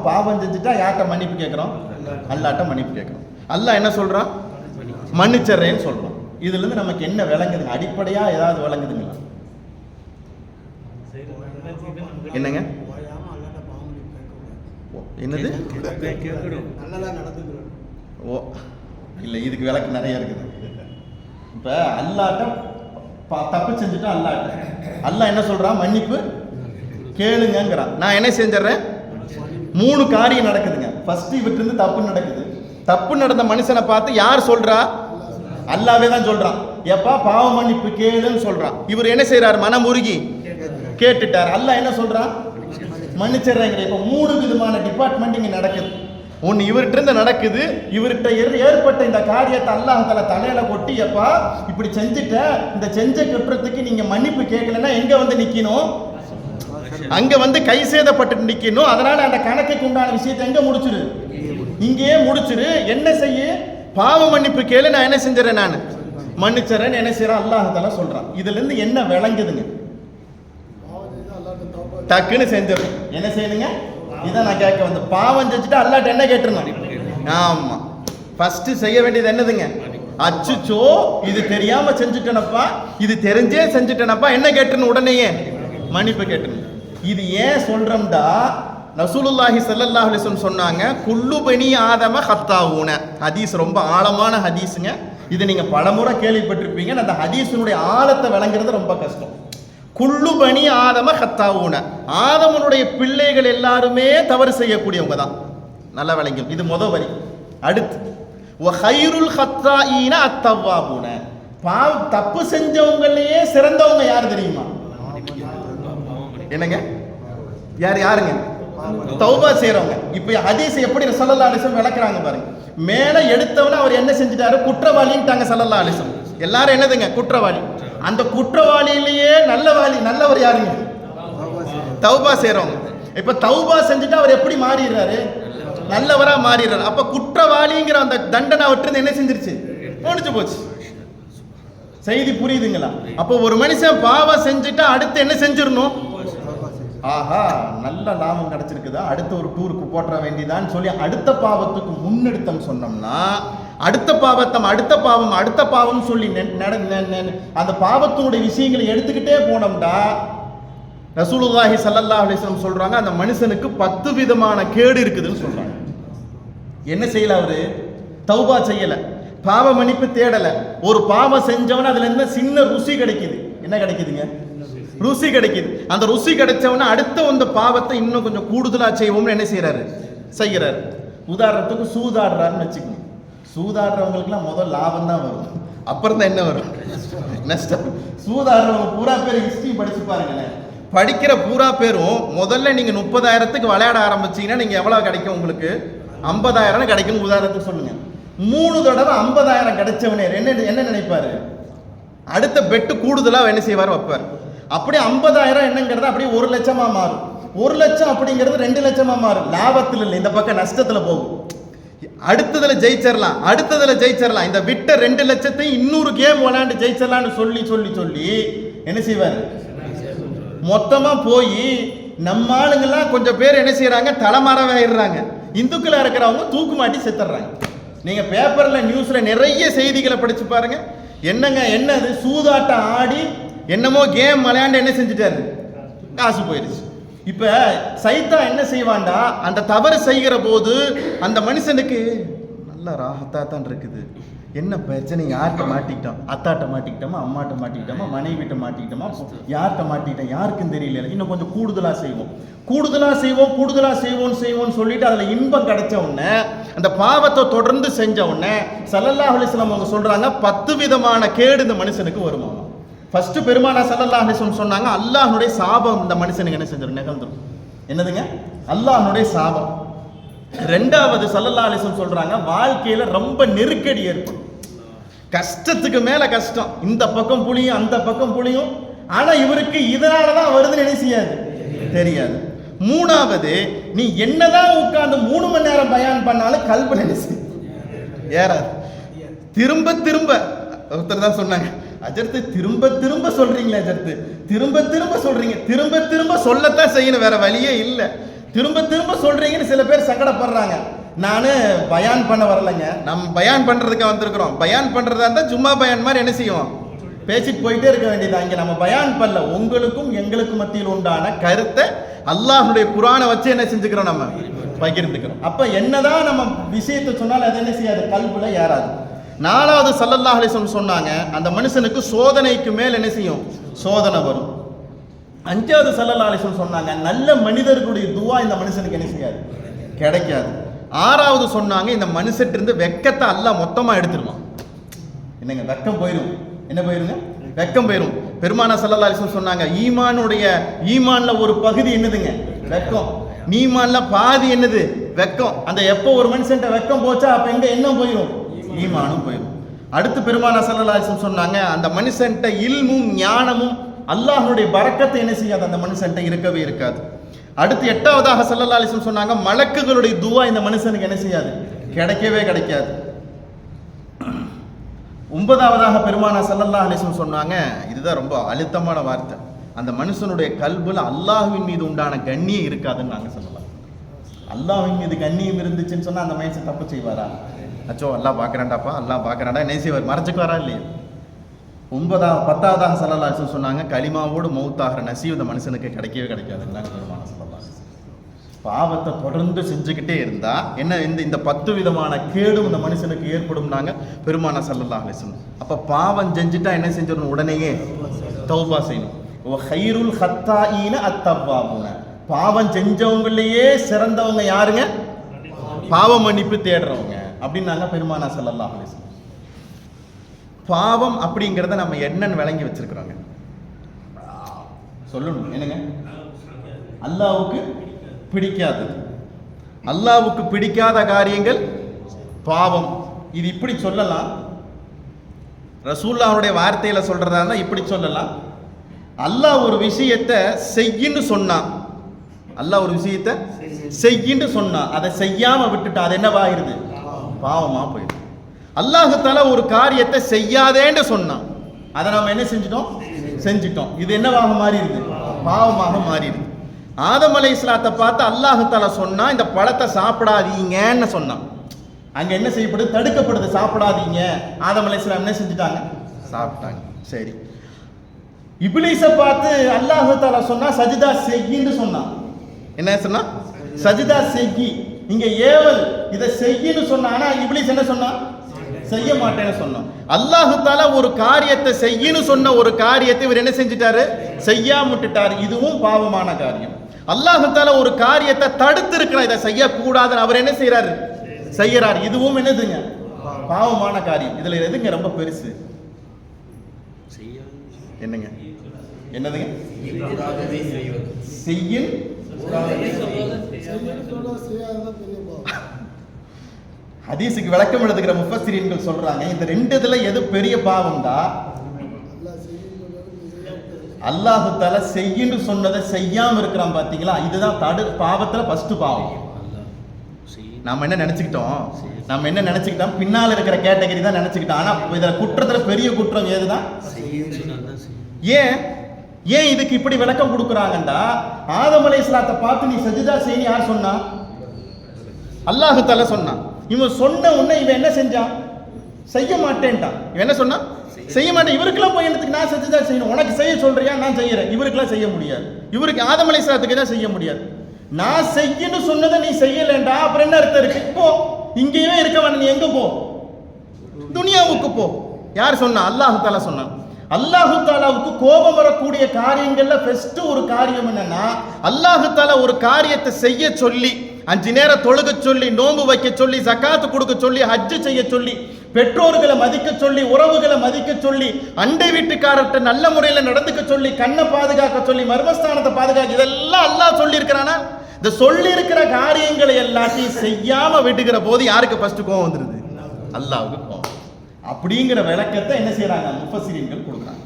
பாவம் செஞ்சுட்டா யார்கிட்ட மன்னிப்பு கேட்கிறோம், அல்லாஹ்ட்ட மன்னிப்பு கேட்கிறோம். அல்லாஹ் என்ன சொல்றான், மன்னிச்சறேன்னு சொல்றான். இதுல இருந்து நமக்கு என்ன விளங்குதுங்க, அடிப்படையா ஏதாவது விளங்குதுங்களா, என்னங்க, என்னது, ஓ இல்ல இதுக்கு விளக்கு நிறைய இருக்குது. இப்ப அல்லாஹ்ட்ட தப்பு செஞ்சுட்டா அல்லாஹ் என்ன சொல்றான், மன்னிப்பு கேளுங்கிறான். நான் என்ன செஞ்சிடறேன், 3 காரியம் நடக்குதுங்க. ஃபர்ஸ்ட் இவர்கிட்ட இருந்து தப்பு நடக்குது. தப்பு நடந்த மனுஷனை பார்த்து யார் சொல்றா? அல்லாஹ்வே தான் சொல்றான். எப்பா பாவ மன்னிப்பு கேளுன்னு சொல்றான். இவர் என்ன செய்யறாரு? மனமுருகி கேட்டுட்டார். அல்லாஹ் என்ன சொல்றான்? மன்னிச்சிடுறேங்கிற. இப்போ 3 விதமான டிபார்ட்மெண்ட் இங்க நடக்குது. ஒன்று இவர்கிட்ட இருந்து நடக்குது. இவர்கிட்ட ஏற்பட்ட இந்த காரியத்தை அல்லாஹ் தஆலா தலையில கொட்டி, எப்பா இப்படி செஞ்சுட்ட, இந்த செஞ்ச குற்றத்துக்கு நீங்க மன்னிப்பு கேட்கலன்னா எங்க வந்து நிக்கணும்? அங்க வந்து கை சேதப்பட்டு நிக்கணும். அதனால அந்த கணக்குக்கு உண்டான விஷயத்தை எங்க முடிச்சிரு? இங்கேயே முடிச்சிரு. என்ன செய்ய? பாவ மன்னிப்பு கேளு, நான் என்ன செஞ்சிடறேன்? நான் மன்னிச்சிடறேன். என்ன செய்யறான்? அல்லாஹ் தஆலா சொல்றான். இதுல இருந்து என்ன விளங்குதுங்க? டக்குன்னு செஞ்சிடணும். என்ன செய்யுதுங்க? இதான் நான் கேட்க வந்து, பாவம் செஞ்சுட்டு அல்லாஹ்ட்ட என்ன கேட்டுறணும்? ஆமா, ஃபர்ஸ்ட் செய்ய வேண்டியது என்னதுங்க? அச்சுச்சோ இது தெரியாம செஞ்சுட்டேனப்பா, இது தெரிஞ்சே செஞ்சுட்டேனப்பா, என்ன கேட்டுறணும்? உடனேயே மன்னிப்பு கேட்டுறணும். இது ஏன் சொல்றோம்டா, ரசூலுல்லாஹி ஸல்லல்லாஹு அலைஹி வஸல்லம் சொன்னாங்க, குல்லு பனி ஆதம ஹத்தாவுன. ஹதீஸ் ரொம்ப ஆழமான ஹதீஸுங்க. இதை நீங்க பலமுறை கேள்விப்பட்டிருப்பீங்க. அந்த ஹதீஸினுடைய ஆழத்தை விளங்குறது ரொம்ப கஷ்டம். குல்லு பனி ஆதம ஹத்தாவுன, ஆதமனுடைய பிள்ளைகள் எல்லாருமே தவறு செய்யக்கூடியவங்க தான். நல்லா விளங்கும். இது முத வரி. அடுத்து வ கைருல் ஹத்தாஈன அத்தவ்வாபுன, தப்பு செஞ்சவங்களையே சிறந்தவங்க யார் தெரியுமா? என்னங்க? யாருங்க? தௌபா செய்றவங்க. இப்போ ஹதீஸ் எப்படி ஸல்லல்லாஹு அலைஹி வஸல்லம் விளக்குறாங்க பாருங்க. மேல எடுத்தவன அவர் என்ன செஞ்சிட்டாரு? குற்றவாளின்ட்டாங்க ஸல்லல்லாஹு அலைஹி வஸல்லம். எல்லாரும் என்னதுங்க? குற்றவாளி. அந்த குற்றவாளியிலேயே நல்லவர் யாருங்க? தௌபா செய்றவங்க. இப்ப தௌபா செஞ்சுட்டு அவர் எப்படி மாறிடுறாரு? நல்லவரா மாறிடுறாரு. அப்ப குற்றவாளிங்கிற அந்த தண்டனை அவர்கிட்ட என்ன செஞ்சிருச்சு? முடிஞ்சு போச்சு. செய்தி புரியுதுங்களா? அப்போ ஒரு மனுஷன் பாவம் செஞ்சுட்டா அடுத்து என்ன செஞ்சிடணும்? ஆஹா நல்ல லாபம் கிடைச்சிருக்குதா, அடுத்த ஒரு டூருக்கு போட்டுற வேண்டியதான்னு சொல்லி அடுத்த பாவத்துக்கு முன்னெடுத்தம் சொன்னோம்னா, அடுத்த பாவம் சொல்லி அந்த பாவத்தினுடைய விஷயங்களை எடுத்துக்கிட்டே போனோம்டா, ரசூலுல்லாஹி ஸல்லல்லாஹு அலைஹி வஸல்லம் சொல்றாங்க, அந்த மனுஷனுக்கு 10 விதமான கேடு இருக்குதுன்னு சொல்றாங்க. என்ன செய்யல? அவரு தௌபா செய்யல, பாவ மன்னிப்பு தேடல. ஒரு பாவம் செஞ்சவன அதுல இருந்து சின்ன ருசி கிடைக்குது. என்ன கிடைக்குதுங்க? ருசி கிடைக்குது. அந்த ருசி கிடைச்சவன அடுத்த அந்த பாவத்தை இன்னும் கொஞ்சம் கூடுதலா செய்வோம்னு என்ன செய்யறாரு. உதாரணத்துக்கு சூதாடுறாருன்னு வச்சுக்கோங்க. சூதாடுறவங்களுக்குலாம் முதல் லாபம் தான் வரும், அப்புறம் தான் என்ன வரும்? நஷ்டம். சூதாடுறவங்க பூரா பேர் ஹிஸ்டரி படிச்சு பாருங்களேன். படிக்கிற பூரா பேரும் முதல்ல நீங்க 30,000க்கு விளையாட ஆரம்பிச்சீங்கன்னா நீங்க எவ்வளவு கிடைக்கும்? உங்களுக்கு 50,000 கிடைக்கும். உதாரணத்துக்கு சொல்லுங்க. 3 தடவை 50,000 கிடைச்சவனே என்ன நினைப்பாரு? அடுத்த பெட்டு கூடுதலா என்ன செய்வார்? வைப்பார். அப்படியே 50,000 என்னங்கிறது அப்படியே 1 லட்சமா மாறும். 1 லட்சம் அப்படிங்கிறது 2 லட்சமா மாறும். லாபத்தில் இல்லை, இந்த பக்கம் நஷ்டத்துல போகும். அடுத்ததுல ஜெயிச்சிடலாம். இந்த விட்ட 2 லட்சத்தை இன்னொரு கேம் விளையாண்டு ஜெயிச்சிடலான்னு சொல்லி என்ன செய்வாரு? மொத்தமா போய் நம்ம ஆளுங்கெல்லாம் கொஞ்சம் பேர் என்ன செய்யறாங்க? தலைமறைவாயிடுறாங்க. இந்துக்களா இருக்கிறவங்க தூக்கு மாட்டி செத்துறாங்க. நீங்க பேப்பர்ல நியூஸ்ல நிறைய செய்திகளை படிச்சு பாருங்க. என்னது? சூதாட்டம் ஆடி என்னமோ கேம் விளையாண்டு என்ன செஞ்சுட்டாரு? காசு போயிடுச்சு. இப்ப சைத்தான் என்ன செய்வான்டா, அந்த தவறு செய்கிற போது அந்த மனுஷனுக்கு நல்ல ராகத்தா தான் இருக்குது. என்ன பிரச்சனை? யார்கிட்ட மாட்டிக்கிட்டோம்? அத்தாட்ட மாட்டிக்கிட்டோமா, அம்மாட்ட மாட்டிக்கிட்டோமா, மனைவிட்ட மாட்டிக்கிட்டோமா, யார்கிட்ட மாட்டிக்கிட்டோம் யாருக்கும் தெரியல. இன்னும் கொஞ்சம் கூடுதலா செய்வோம் சொல்லிட்டு அதுல இன்பம் கிடைச்ச உடனே, அந்த பாவத்தை தொடர்ந்து செஞ்ச உடனே ஸல்லல்லாஹு அலைஹி வஸல்லம் அவங்க சொல்றாங்க 10 விதமான கேடு இந்த மனுஷனுக்கு வருமா. ஃபர்ஸ்ட் பெருமானா ஸல்லல்லாஹு அலைஹி வஸல்லம் சொன்னாங்க, அல்லாஹ்வுடைய சாபம் இந்த மனுஷனுக்கு என்ன செஞ்சிரும்? நிகழ்ந்துரும். என்னதுங்க? அல்லாஹ்வுடைய சாபம். ரெண்டாவது ஸல்லல்லாஹு அலைஹி வஸல்லம் சொல்றாங்க, வாழ்க்கையில ரொம்ப நெருக்கடி ஏற்படும். கஷ்டத்துக்கு மேல கஷ்டம். இந்த பக்கம் புளியும் அந்த பக்கம் புளியும். ஆனா இவருக்கு இதனாலதான் வருதுன்னு என்ன செய்யாது? தெரியாது. மூணாவது, நீ என்னதான் உட்கார்ந்து 3 மணி நேரம் பயான் பண்ணாலும் கல்பு நினைச்சு ஏறாது. திரும்ப ஒருத்தர் தான் சொன்னாங்க, அஜர்த்து திரும்ப சொல்றீங்களே, அஜர்த்து திரும்ப சொல்றீங்க. திரும்ப சொல்லத்தான் செய்யணும், வேற வழியே இல்லை. திரும்ப சொல்றீங்கன்னு சில பேர் சங்கடப்படுறாங்க. நான் பயான் பண்ண வரலைங்க, நம்ம பயான் பண்றதுக்கு வந்திருக்கிறோம். பயான் பண்றதா இருந்தா சும்மா பயான் மாதிரி என்ன செய்வோம்? பேசிட்டு போயிட்டே இருக்க வேண்டியதா. இங்க நம்ம பயான் பண்ணல, உங்களுக்கும் எங்களுக்கும் மத்தியில் உண்டான கருத்தை அல்லாஹ்வுடைய குர்ஆனை வச்சு என்ன செஞ்சுக்கிறோம்? நம்ம பகிர்ந்துக்கிறோம். அப்ப என்னதான் நம்ம விஷயத்தை சொன்னாலும் அது என்ன செய்யாது? கல்புல ஏறாது. நாலாவது ஸல்லல்லாஹு அலைஹி வஸல்லம் சொன்னாங்க, அந்த மனுஷனுக்கு சோதனைக்கு மேல் என்ன செய்யும்? சோதனை வரும். அஞ்சாவது ஸல்லல்லாஹு அலைஹி வஸல்லம் சொன்னாங்க, நல்ல மனிதர்களுடைய துவா இந்த மனுஷனுக்கு என்ன செய்யாது, கிடைக்காது. ஆறாவது சொன்னாங்க, இந்த மனுஷட்டு இருந்து வெக்கத்தை அல்லாஹ் மொத்தமா எடுத்துருவான். என்னங்க, வெக்கம் போயிடும். என்ன போயிருங்க? வெக்கம் போயிடும். பெருமானா ஸல்லல்லாஹு அலைஹி வஸல்லம் சொன்னாங்க, ஈமான்ல ஒரு பகுதி என்னதுங்க, வெக்கம். ஈமான்ல பாதி என்னது, வெக்கம். அந்த எப்போ ஒரு மனுஷன்ட்ட வெக்கம் போச்சா அப்ப எங்க எண்ணம் போயிடும், ஈமானும் போயிடும். அடுத்து பெருமானா ஸல்லல்லாஹு அலைஹி வஸல்லம் சொன்னாங்க, அந்த மனுஷன்ட்ட இல்மும் ஞானமும் அல்லாஹ்வுடைய பரக்கத்தை என்ன செய்யாது, அந்த மனுஷன்ட்ட இருக்கவே இருக்காது. அடுத்து எட்டாவதாக ஸல்லல்லாஹு அலைஹி வஸல்லம் சொன்னாங்க, மலக்குகளுடைய துவா இந்த மனுஷனுக்கு என்ன செய்யாது, கிடைக்கவே கிடைக்காது. ஒன்பதாவதாக பெருமானா ஸல்லல்லாஹு அலைஹி வஸல்லம் சொன்னாங்க, இதுதான் ரொம்ப அழுத்தமான வார்த்தை, அந்த மனுஷனுடைய கல்புல அல்லாஹ்வின் மீது உண்டான கண்ணியம் இருக்காதுன்னு நாங்கள் சொல்லலாம். அல்லாஹ்வின் மீது கண்ணியம் இருந்துச்சுன்னு சொன்னா அந்த மனுஷன் தப்பு செய்வாரா? அச்சோ அல்லாஹ் பார்க்கறான்டாப்பா, அல்லாஹ் பார்க்கறான்டா என்ன செய்வார், மறைச்சுக்குவாரா இல்லையா? பத்தாவதாக ஸல்லல்லாஹு அலைஹி வஸல்லம் சொன்னாங்க, கலிமாவோடு மௌத்தாகிற நசீப் இந்த மனுஷனுக்கு கிடைக்கவே கிடைக்காதுன்னு பெருமானா ஸல்லல்லாஹு அலைஹி வஸல்லம். பாவத்தை தொடர்ந்து செஞ்சுக்கிட்டே இருந்தா என்ன, இந்த 10 விதமான கேடும் இந்த மனுஷனுக்கு ஏற்படும்னாங்க பெருமானா ஸல்லல்லாஹு அலைஹி வஸல்லம். அப்ப பாவம் செஞ்சுட்டா என்ன செஞ்சிடணும், உடனேயே தௌபா செய்யணும். ஹைருல் ஹத்தாஈன அத்தவ்வாபூன, பாவம் செஞ்சவங்களையே சிறந்தவங்க யாருங்க, பாவ மன்னிப்பு தேடுறவங்க அப்படின்னாங்க பெருமானா ஸல்லல்லாஹு அலைஹி வஸல்லம். பாவம் அப்படிங்கிறத நம்ம என்னன்னு விளங்கி வச்சிருக்கிறோங்க, சொல்லணும். என்னங்க, அல்லாஹ்வுக்கு பிடிக்காதது, அல்லாஹ்வுக்கு பிடிக்காத காரியங்கள் பாவம். இது இப்படி சொல்லலாம், ரசூலுல்லாஹ்வுடைய வார்த்தையில சொல்றதா இருந்தா இப்படி சொல்லலாம், அல்லாஹ் ஒரு விஷயத்தை செய்யின்னு சொன்னான், அல்லாஹ் ஒரு விஷயத்தை செய்யின்னு சொன்னான், அதை செய்யாம விட்டுட்டா அது என்னவாயிருது, பாவமா போயிடுது. அல்லாஹ் தஆலா ஒரு காரியத்தை செய்யாதேன்னு சொன்னான், அதை நம்ம என்ன செஞ்சிட்டோம், செஞ்சிட்டோம், இது என்னவாக மாறிடுது, பாவமாக மாறிடுது. ஆதம் அலைஹிஸ்ஸலாத்தை பார்த்து அல்லாஹ் தஆலா சொன்னா, இந்த பழத்தை சாப்பிடாதீங்கன்னு சொன்னான். அங்க என்ன செய்யப்படுது, தடுக்கப்படுது, சாப்பிடாதீங்க. ஆதம் அலைஹிஸ்ஸலாம் என்ன செஞ்சுட்டாங்க, சாப்பிட்டாங்க. சரி, இப்லீஸை பார்த்து அல்லாஹ் தஆலா சொன்னா சஜ்தா செய்யின்னு சொன்னான். என்ன சொன்னா, சஜ்தா செய்யி, இங்க ஏவல், இதை செய்யின்னு சொன்னா. ஆனா இப்லீஸ் என்ன சொன்னா, செய்ய மாட்டேன்னு சொன்னான். அல்லாஹ் தஆலா ஒரு காரியத்தை செய்யின்னு சொன்ன ஒரு காரியத்தை இவர் என்ன செஞ்சிட்டாரு, செய்யாம விட்டுட்டாரு. இதுவும் பாவமான காரியம். அல்லாஹ் தஆலா ஒரு காரியத்தை தடுத்து இருக்கிறார், இதை செய்யக்கூடாதுன்னு அவர் என்ன செய்யறாரு, செய்யறாரு. இதுவும் என்னதுங்க, பாவமான காரியம். இதுல எதுங்க ரொம்ப பெருசு, என்னங்க, என்னதுங்க, செய்யின் ஹதீஸுக்கு விளக்கம் எழுதுகிற முஃபஸ்ஸிரீன்கள் சொல்றாங்க, இந்த ரெண்டு இதுல எது பெரிய பாவம்டா, அல்லாஹ் தஆலா செய்யின்னு சொன்னதை செய்யாம இருக்கிறான் பாத்தீங்களா, இதுதான் பாவத்துல ஃபர்ஸ்ட் பாவம். நாம என்ன நினைச்சுக்கிட்டோம், பின்னால இருக்கிற கேட்டகரி தான் நினைச்சுக்கிட்டோம். ஆனா இதுல குற்றத்துல பெரிய குற்றம் ஏதுதான், ஏன் இதுக்கு இப்படி விளக்கம் கொடுக்குறாங்கண்டா, ஆதம் அலைஹிஸ்ஸலாத்தை பார்த்து நீ சஜ்தா செய்யணும் யார் சொன்னா, அல்லாஹ் தஆலா சொன்னான். இவன் சொன்ன உடனே இவன் என்ன செஞ்சான், செய்ய மாட்டேன்ட்டான். இவன் என்ன சொன்னா, செய்ய மாட்டேன். இவருக்கெல்லாம் போய் எனக்கு நான் சஜ்தா செய்யணும், உனக்கு செய்ய சொல்றியா, நான் செய்யறேன். இவருக்கெல்லாம் செய்ய முடியாது, இவருக்கு ஆதம் அலைஹிஸ்ஸலாத்துக்கு தான் செய்ய முடியாது. நான் செய்யன்னு சொன்னதை நீ செய்யலண்டா அப்புறம் என்ன அர்த்தம் இருக்கு, போ, இங்கேயே இருக்க வேண்டாம், நீ எங்க போ, துனியாவுக்கு போ. யார் சொன்னா, அல்லாஹ் தஆலா சொன்னான். அல்லாஹ் தஆலாவுக்கு கோபம் வரக்கூடிய காரியங்கள்ல ஃபர்ஸ்ட் ஒரு காரியம் என்னன்னா, அல்லாஹ் தஆலா ஒரு காரியத்தை செய்ய சொல்லி, 5 நேரம் தொழுக சொல்லி, நோன்பு வைக்க சொல்லி, ஜகாத் கொடுக்க சொல்லி, ஹஜ் செய்ய சொல்லி, பெற்றோர்களை மதிக்க சொல்லி, உறவுகளை மதிக்க சொல்லி, அண்டை வீட்டுக்காரர்கிட்ட நல்ல முறையில் நடந்துக்க சொல்லி, கண்ணை பாதுகாக்க சொல்லி, மர்மஸ்தானத்தை பாதுகாக்க, இதெல்லாம் அல்லாஹ் சொல்லி இருக்கிறானா? இந்த சொல்லி இருக்கிற காரியங்களை எல்லாத்தையும் செய்யாம விட்டுக்கிற போது யாருக்கு ஃபர்ஸ்ட் கோபம் வந்துருது, அல்லாஹ்வுக்கு கோபம். அப்படிங்கிற விளக்கத்தை என்ன செய்யறாங்க, முஃபஸ்ஸிரீன்கள் கொடுக்குறாங்க.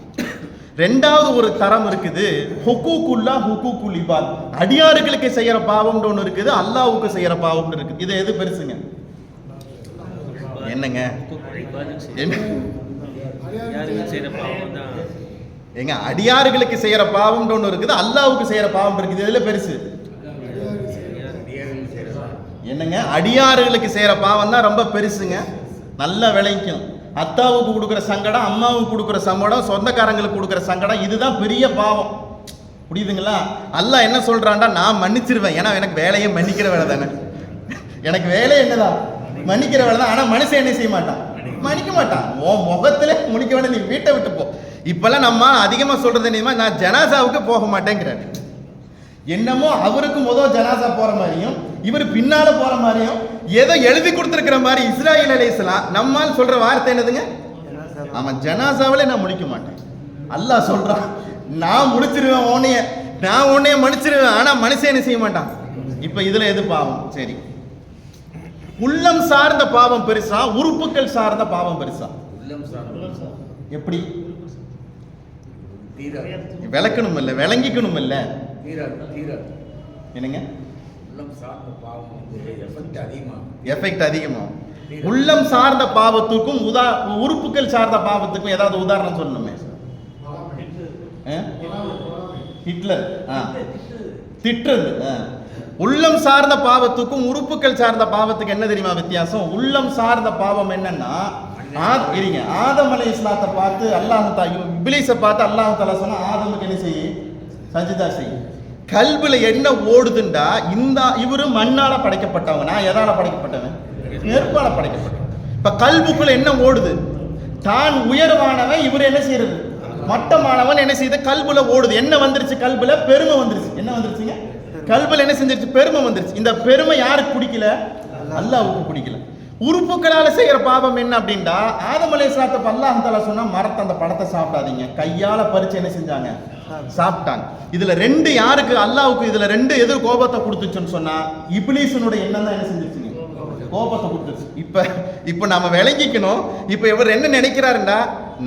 ரெண்டாவது ஒரு தரம் இருக்குது, ஹுகூக்குல்லாஹ் ஹுகூக்குல் இபாத், அடியார்களுக்கு செய்யற பாவம்னு ஒன்று இருக்குது, அல்லாஹ்வுக்கு செய்யற பாவம்னு இருக்குது. இது எது பெருசுங்க, என்னங்க, எங்க அடியார்களுக்கு செய்யற பாவம்னு ஒன்று இருக்குது, அல்லாஹ்வுக்கு செய்யற பாவம் இருக்குது. எதுல பெருசு, என்னங்க, அடியார்களுக்கு செய்யற பாவம் தான் ரொம்ப பெருசுங்க. நல்லா விளைக்கும். அத்தாவுக்கு கொடுக்குற சங்கடம், அம்மாவுக்கு கொடுக்குற சம்படம், சொந்தக்காரங்களுக்கு கொடுக்குற சங்கடம், இதுதான் பெரிய பாவம். புரியுதுங்களா? அல்லாஹ் என்ன சொல்றான்டா, நான் மன்னிச்சிருவேன், ஏன்னா எனக்கு வேலையை மன்னிக்கிற வேலை தானே, எனக்கு வேலை என்னதான் மன்னிக்கிற வேலை தான். ஆனா மனுஷன் என்ன செய்ய மாட்டான், மன்னிக்க மாட்டான். உன் முகத்திலே முன்னிக்க வேண்டாம், நீ வீட்டை விட்டு போ. இப்பெல்லாம் நம்ம அதிகமா சொல்றது என்னமா, நான் ஜனாசாவுக்கு போக மாட்டேங்கிறாரு. என்னமோ அவருக்கு முதல் ஜனாசா போற மாதிரியும் இவர் பின்னால போற மாதிரியும் ஏதோ எழுதி கொடுத்திருக்கிற மாதிரி இஸ்ராயீல் அலைஹிஸ்ஸலாம் நம்மால் சொல்ற வார்த்தை என்னதுங்க? அவன் ஜனாசாவிலே நான் முடிக்க மாட்டேன். அல்லாஹ் சொல்றான், நான் முடிச்சிருவேன் நான் உன்னைய மன்னிச்சிருவேன். ஆனா மனுஷன் என்ன செய்ய மாட்டான். இப்ப இதுல எது பாவம்? சரி, உள்ளம் சார்ந்த பாவம் பெருசா, உறுப்புகள் சார்ந்த பாவம் பெருசா? எப்படி விளக்கணும் இல்ல, விளங்கிக்கணும் இல்ல என்னங்க? எஃபெக்ட் அதிகமா. உள்ளம் சார்ந்த பாவத்துக்கும் உறுப்புகள் சார்ந்த பாவத்துக்கும் ஏதாவது உதாரணம் சொல்லணுமே. ஹிட்லர் திட்டுறது. உள்ளம் சார்ந்த பாவத்துக்கும் உறுப்புகள் சார்ந்த பாவத்துக்கு என்ன தெரியுமா வித்தியாசம்? உள்ளம் சார்ந்த பாவம் என்னன்னா, ஆதம் அலைஹிஸ்ஸலாத்தை பார்த்து இப்லீஸை பார்த்து அல்லாஹ் தஆலா சொன்னா, ஆதமுக்கு என்ன செய்ய? சஜிதா செய்ய. கல்புல என்ன ஓடுதுண்டா, இவரு மண்ணால படைக்கப்பட்டவங்க, நான் எதால படைக்கப்பட்டவன்? நெருப்பால படைக்கப்பட்டவன். இப்ப கல்புக்குள்ள என்ன ஓடுது? தான் உயர்வானவன், இவரு என்ன செய்யறது? மட்டமானவன். என்ன செய்யுது? கல்புல ஓடுது. என்ன வந்துருச்சு? கல்புல பெருமை வந்துருச்சு. என்ன வந்துருச்சுங்க? கல்புல என்ன செஞ்சிருச்சு? பெருமை வந்துருச்சு. இந்த பெருமை யாருக்கு பிடிக்கல? அல்லாஹ்வுக்கு பிடிக்கல. உறுப்புகளால செய்யற பாவம் என்ன அப்படின்னா, ஆதம் அலைஹிஸ்ஸலாத்தை அல்லாஹ் தஆலா சொன்னா, மரத்தை அந்த பழத்தை சாப்பிடாதீங்க. கையால பறிச்சு என்ன செஞ்சாங்க? சாப்பிட்டாங்க. இதுல ரெண்டு யாருக்கு? அல்லாஹ்வுக்கு. இதுல ரெண்டு எது கோபத்தை கொடுத்துச்சுன்னு சொன்னா, இப்லீஸினுடைய எண்ணம் தான் என்ன செஞ்சிருச்சுங்க? கோபத்தை கொடுத்துச்சு. இப்ப நாம விளங்கிக்கணும். இப்ப இவர் என்ன நினைக்கிறாருன்னா,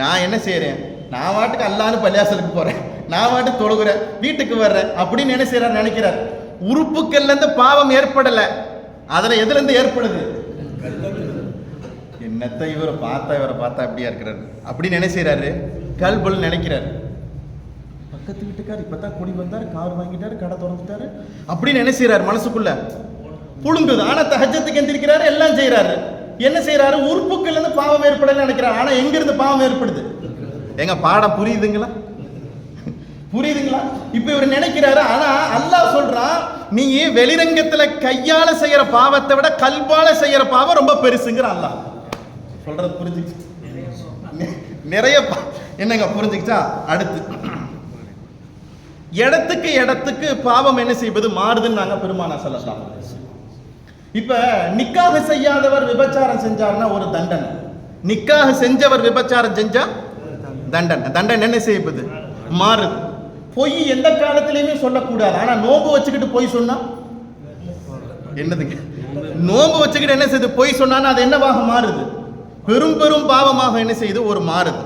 நான் என்ன செய்யறேன்? நான் வாட்டுக்கு அல்லாஹ்னு பள்ளியாசலுக்கு போறேன், நான் வாட்டுக்கு தொழுகிறேன், வீட்டுக்கு வர்றேன் அப்படின்னு என்ன செய்யறாரு? நினைக்கிறார். உறுப்புகள்ல இருந்து பாவம் ஏற்படல, அதுல எதுல இருந்து ஏற்படுது? என்னத்தை இவரை பார்த்தா அப்படியா இருக்கிறாரு அப்படின்னு என்ன செய்யறாரு? கல்புல் நினைக்கிறாரு. பக்கத்து வீட்டுக்கார் இப்பதான் குடி வந்தாரு, கார் வாங்கிட்டாரு, கடை திறந்துட்டாரு அப்படின்னு என்ன செய்யறாரு? மனசுக்குள்ள புழுங்குது. ஆனா தஹஜ்ஜத்துக்கு எந்திரிக்கிறாரு, எல்லாம் செய்யறாரு. என்ன செய்யறாரு? உறுப்புகள்ல இருந்து பாவம் ஏற்படல நினைக்கிறாரு. ஆனா எங்க இருந்து பாவம் ஏற்படுது? எங்க பாடம் புரியுதுங்களா? புரியுதுங்களா? இப்ப இவர் நினைக்கிறாரு. ஆனா அல்லாஹ் சொல்றான், நீ வெளிரங்கத்துல கையால செய்யற பாவத்தை விட கல்பால செய்யற பாவம் ரொம்ப பெருசுங்கிற அல்லாஹ் சொல்றது. புரிஞ்சுக்கிச்சு? நிறைய என்னங்க புரிஞ்சுக்கிச்சா? அடுத்து இடத்துக்கு பாவம் என்ன செய்வது? மாறுதுன்னு நாங்க பெருமானா ஸல்லல்லாஹு அலைஹி வஸல்லம். இப்ப நிக்காஹ் செய்யாதவர் விபச்சாரம் செஞ்சார்னா ஒரு தண்டனை, நிக்காஹ் செஞ்சவர் விபச்சாரம் செஞ்சா தண்டனை என்ன செய்வது? மாறுது. பொய் எந்த காலத்திலையுமே சொல்லக்கூடாது. ஆனா நோம்பு வச்சுக்கிட்டு பொய் சொன்னா என்னதுங்க? நோம்பு வச்சுக்கிட்டு என்ன செய்யுது? பொய் சொன்னா அது என்னவாக மாறுது? பெரும் பாவமாக என்ன செய்யுது? ஒரு மாறுது.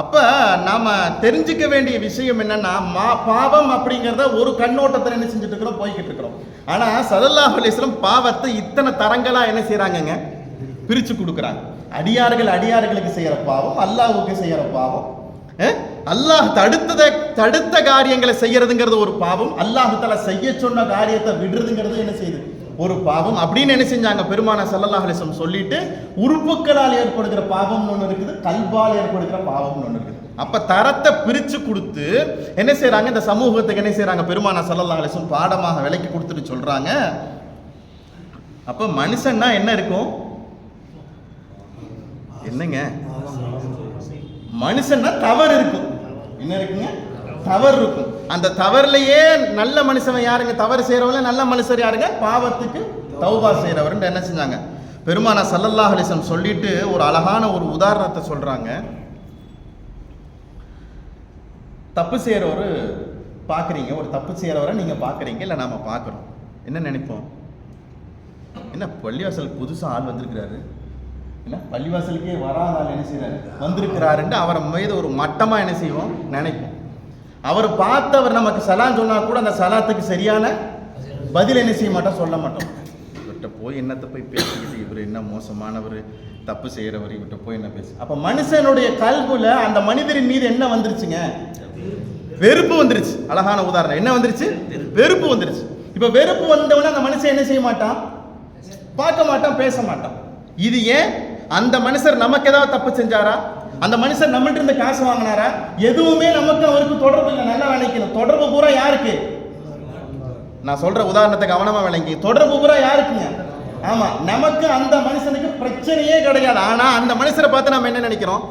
அப்ப நாம தெரிஞ்சுக்க வேண்டிய விஷயம் என்னன்னா, பாவம் அப்படிங்கிறத ஒரு கண்ணோட்டத்தில் என்ன செஞ்சுட்டு இருக்கிறோம்? போய்கிட்டு இருக்கிறோம். ஆனா ஸல்லல்லாஹு அலைஹி வஸல்லம் பாவத்தை இத்தனை தரங்களா என்ன செய்யறாங்க? பிரிச்சு கொடுக்குறாங்க. அடியார்களுக்கு செய்யற பாவம், அல்லாஹ்வுக்கு செய்யற பாவம். அல்லாஹ் தடுத்த காரியங்களை செய்யறதுங்கிறது ஒரு பாவம், அல்லாஹ் தஆலா செய்ய சொன்ன காரியத்தை விடுறதுங்கிறது என்ன செய்யுது? ஒரு பாவம். அப்படின்னு என்ன செஞ்சாங்க? பெருமானா ஸல்லல்லாஹு அலைஹி வஸல்லம் சொல்லிட்டு, உறுப்புகளால் ஏற்படுகிற பாவம் ஒன்று இருக்குது, கல்பால் ஏற்படுகிற பாவம் ஒன்று இருக்குது. அப்ப தரத்தை பிரிச்சு கொடுத்து என்ன செய்யறாங்க? இந்த சமூகத்துக்கு என்ன செய்யறாங்க? பெருமானா ஸல்லல்லாஹு அலைஹி வஸல்லம் பாடமாக விளக்கி கொடுத்துட்டு சொல்றாங்க, அப்ப மனுஷன்னா என்ன இருக்கும்? என்னங்க? மனுஷன்னா தவறு இருக்கும். என்ன இருக்குங்க? தவறு இருக்கும். அந்த தவறுலயே நல்ல மனுஷன் யாருங்க? தவறு செய்யறவங்க நல்ல மனுஷர் யாருங்க? பாவத்துக்கு தௌபா செய்யறவர் என்ன செஞ்சாங்க? பெருமானா ஸல்லல்லாஹு அலைஹி வஸல்லம் சொல்லிட்டு ஒரு அழகான ஒரு உதாரணத்தை சொல்றாங்க. தப்பு செய்யறவரு பாக்குறீங்க, ஒரு தப்பு செய்யறவரை நீங்க பாக்குறீங்க, இல்ல நாம பாக்குறோம். என்ன நினைப்போம்? என்ன பள்ளிவாசல் புதுசா ஆள் வந்திருக்கிறாரு, என்ன பள்ளிவாசலுக்கே வராத ஆள் என்ன செய்யறாரு? வந்திருக்கிறாருன்னு அவரை மீது ஒரு மட்டமா என்ன செய்வோம்? நினைப்போம். அவர் பார்த்தவர் நமக்கு சலான் சொன்னா கூட அந்த சலாத்துக்கு சரியான பதில் என்ன செய்ய மாட்டோம்? சொல்ல மாட்டோம். இவர்கிட்ட போய் என்னத்தை போய் பேசிக்கிட்டு, இவர் என்ன மோசமானவர், தப்பு செய்யறவர், இவர்கிட்ட போய் என்ன பேசு. அப்ப மனுஷனுடைய கல்புல அந்த மனிதரின் மீது என்ன வந்துருச்சுங்க? வெறுப்பு வந்துருச்சு. அழகான உதாரணம். என்ன வந்துருச்சு? வெறுப்பு வந்துருச்சு. இப்ப வெறுப்பு வந்தவன அந்த மனுஷன் என்ன செய்ய மாட்டான்? பார்க்க மாட்டான், பேச மாட்டான். இது ஏன்? அந்த மனுஷர் நமக்கு ஏதாவது தப்பு செஞ்சாரா? அந்த மனுஷர் நம்மள்ட்ட இருந்து காசு வாங்கினாரா? எதுவுமே நமக்கு அவருக்கு தொடர்பு இல்லை. நல்லா நினைக்கணும். தொடர்பு பூரா யாருக்கு? நான் சொல்ற உதாரணத்தை கவனமா விளங்கி. தொடர்பு பூரா யாருக்குங்க? ஆமா, நமக்கு அந்த மனுஷனுக்கு பிரச்சனையே கிடையாது. ஆனா அந்த மனுஷரை பார்த்து நம்ம என்ன நினைக்கிறோம்?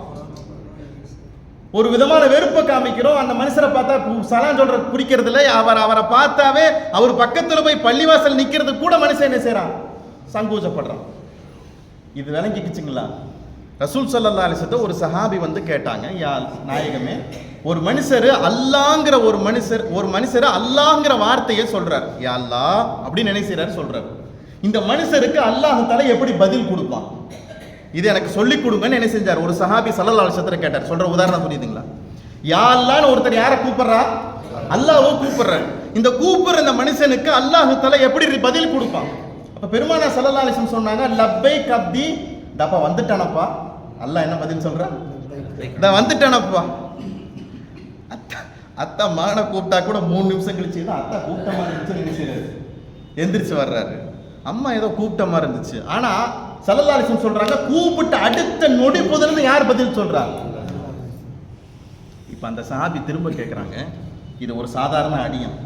ஒரு விதமான வெறுப்பை காமிக்கிறோம். அந்த மனுஷரை பார்த்தா சலாம் சொல்ற பிடிக்கிறது இல்லை. அவரை பார்த்தாவே அவர் பக்கத்தில் போய் பள்ளிவாசல் நிற்கிறது கூட மனுஷன் என்ன செய்யறான், சங்கூஜப்படுறான். இது விளங்கிக்குச்சுங்களா? ரசூல் ஸல்லல்லாஹு அலைஹி வஸல்லம் ஒரு சஹாபி வந்து கேட்டாங்க, யா நாயகமே, ஒரு மனுஷர் அல்லாங்கிற ஒரு மனுஷர் அல்லாங்கிற வார்த்தையை சொல்றார், யா அல்லாஹ் அப்படின்னு நினைக்கிறாரு சொல்றாரு. இந்த மனுஷருக்கு அல்லாஹ் தஆலா எப்படி பதில் கொடுப்பான், இது எனக்கு சொல்லி கொடுங்கன்னு என்ன செஞ்சார்? ஒரு சஹாபி ஸல்லல்லாஹு அலைஹி வஸல்லம் கேட்டார். சொல்ற உதாரணம் புரியுதுங்களா? யா அல்லாஹ்னு ஒருத்தர் யாரை கூப்பிடுறா? அல்லாஹ்வை கூப்பிடுறார். இந்த கூப்பிடுற இந்த மனுஷனுக்கு அல்லாஹ் தஆலா எப்படி பதில் கொடுப்பான்? அப்ப பெருமானார் ஸல்லல்லாஹு அலைஹி வஸல்லம் சொன்னாங்க, லப்பைக் அப்தி, தப்பா வந்துட்டானப்பா. அல்லாஹ் என்ன பதில் சொல்றான்? வந்துட்டானப்பா. அத்தா மகனை கூப்பிட்டா கூட 3 நிமிஷம் கழிச்சு அத்தா கூப்பிட்ட மாதிரி இருந்துச்சு நினைச்சாரு, எந்திரிச்சு வர்றாரு. அம்மா ஏதோ கூப்பிட்ட மாதிரி இருந்துச்சு. ஆனா ஸல்லல்லாஹு அலைஹி வஸல்லம் சொல்றாங்க, கூப்பிட்டு அடுத்த நொடி முதல்ல யார் பதில் சொல்றாங்க? இப்ப அந்த சஹாபி திரும்ப கேட்கிறாங்க, இது ஒரு சாதாரண அடியான்,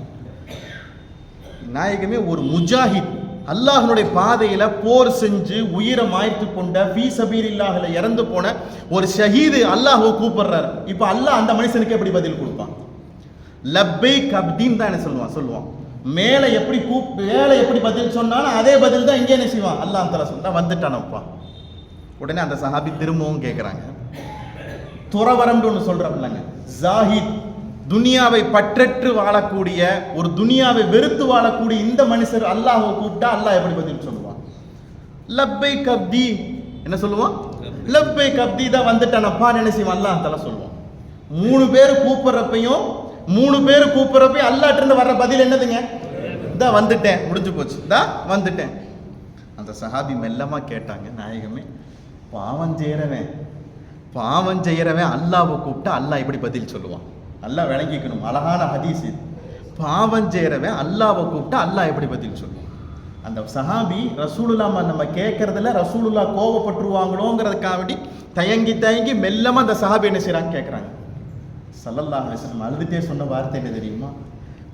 நாயகமே ஒரு முஜாஹித், அல்லாஹ்னுடைய பாதையில போர் செஞ்சு உயிரை மாய்த்து கொண்ட ஃபீ சபீலில்லாஹ்ல இறந்து போன ஒரு ஷஹீது அல்லாஹ்வை கூப்பிடுறாரு. இப்ப அல்லாஹ் அந்த மனுஷனுக்கு எப்படி பதில் கொடுப்பான்? லப்பைக் அப்தின்னு தான் என்ன சொல்லுவான். மேலே எப்படி எப்படி பதில் சொன்னாலும் அதே பதில் தான் இங்கே என்ன செய்வான்? அல்லாஹ் தஆலா சொன்னா வந்துட்டானப்பா. உடனே அந்த சஹாபி திரும்பவும் கேட்குறாங்க, துறவரம்னு ஒன்று சொல்கிறோம்லங்க, ஜாஹித், துனியாவை பற்றற்று வாழக்கூடிய, ஒரு துனியாவை வெறுத்து வாழக்கூடிய இந்த மனுஷர் அல்லாஹ்வை கூப்பிட்டா அல்லாஹ் எப்படி பதில் சொல்லுவான்? லப்பைக் அப்தி என்ன சொல்லுவான்? லப்பைக் அப்தி தான் வந்துட்டானப்பா என்ன செய்வான்? அல்லாஹ் தஆலா சொல்லுவான். 3 பேர் கூப்பிட்றப்பையும் அல்லாஹ்ட்ட இருந்து வர்ற பதில் என்னதுங்க? இதா வந்துட்டேன், முடிஞ்சு போச்சு, இதா வந்துட்டேன். அந்த சஹாபி மெல்லமா கேட்டாங்க, நாயகமே, பாவம் செய்யறவன் அல்லாஹ்வை கூப்பிட்டா அல்லாஹ் எப்படி பதில் சொல்லுவான்? அல்லாஹ் விளங்கிக்கணும், அழகான ஹதீஸ் இது. பாவம் செய்யறவன் அல்லாஹ்வை கூப்பிட்டா அல்லாஹ் எப்படி பதில் சொல்லுவான்? அந்த சஹாபி ரசூலுல்லாஹ் நம்ம கேட்கறதுல ரசூலுல்லாஹ் கோபப்பட்டுருவாங்களோங்கிறதுக்காக வேண்டி தயங்கி மெல்லமா அந்த சஹாபி என்ன செய்யறாங்க கேட்கறாங்க. ஸல்லல்லாஹு அலைஹி வஸல்லம் அழுதுட்டே சொன்ன வார்த்தை என்ன தெரியுமா?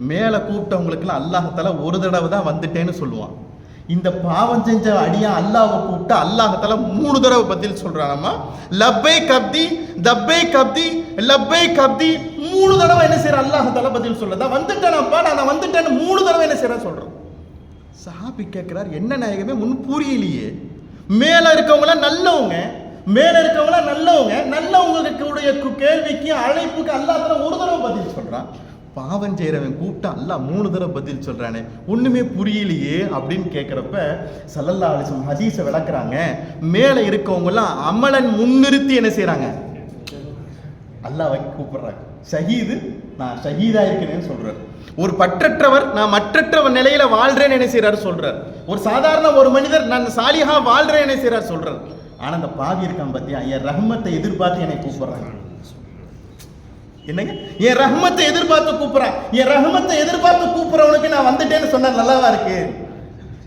மேலே கூப்பிட்டவங்களுக்குலாம் அல்லாஹ் தஆலா ஒரு தடவை தான் வந்துட்டேன்னு சொல்லுவான். இந்த பாவம் செஞ்ச அடியா அல்லாஹ்வை கூப்பிட்டா அல்லாஹ் தஆலா 3 தடவை பதில் சொல்றானம்மா. லப்பைக் அப்தி, தப்பைக் அப்தி, லப்பைக் அப்தி, 3 தடவை என்ன செய்யற அல்லாஹ் தஆலா பதில் சொல்றதா வந்துட்டேனப்பா, நான் வந்துட்டேன்னு 3 தடவை என்ன செய்யற சொல்றேன். சஹாபி கேட்கிறார், என்ன நாயகமே முன் புரியலையே, மேல இருக்கவங்கள நல்லவங்க, நல்லவங்களுடைய கேள்விக்கு அழைப்புக்கு அல்லாஹ் தஆலா ஒரு தடவை பதில் சொல்றான். பாவம் செய்யறவன் கூப்பிட்டா அல்லாஹ் 3 தடவை பதில் சொல்றானே, ஒண்ணுமே புரியலையே அப்படின்னு கேட்கிறப்ப ஸல்லல்லாஹு அலைஹி வஸல்லம் ஹதீஸை விளக்குறாங்க. மேல இருக்கவங்க எல்லாம் அமலன் முன்னிறுத்தி என்ன செய்யறாங்க? அல்லாஹ்வை கூப்பிடுறாங்க. ஷஹீது, நான் ஷஹீதா இருக்கிறேன்னு சொல்றாரு. ஒரு பற்றற்றவர் நான் மற்றற்றவர் நிலையில வாழ்றேன்னு என்ன செய்யறாரு சொல்றாரு. ஒரு சாதாரண ஒரு மனிதர் நான் சாலிஹா வாழ்றேன்னு என்ன செய்யறாரு சொல்றாரு. ஆனா அந்த பாவி இருக்கான் பத்தியா, என் ரஹ்மத்தை எதிர்பார்த்து என்னை கூப்பிடுறாங்க. என்னங்க, என் ரஹ்மத்தை எதிர்பார்த்து கூப்பிடுறான். என் ரஹ்மத்தை எதிர்பார்த்து கூப்பிடுறவனுக்கு நான் வந்துட்டேன்னு சொன்னா நல்லாவா இருக்கு?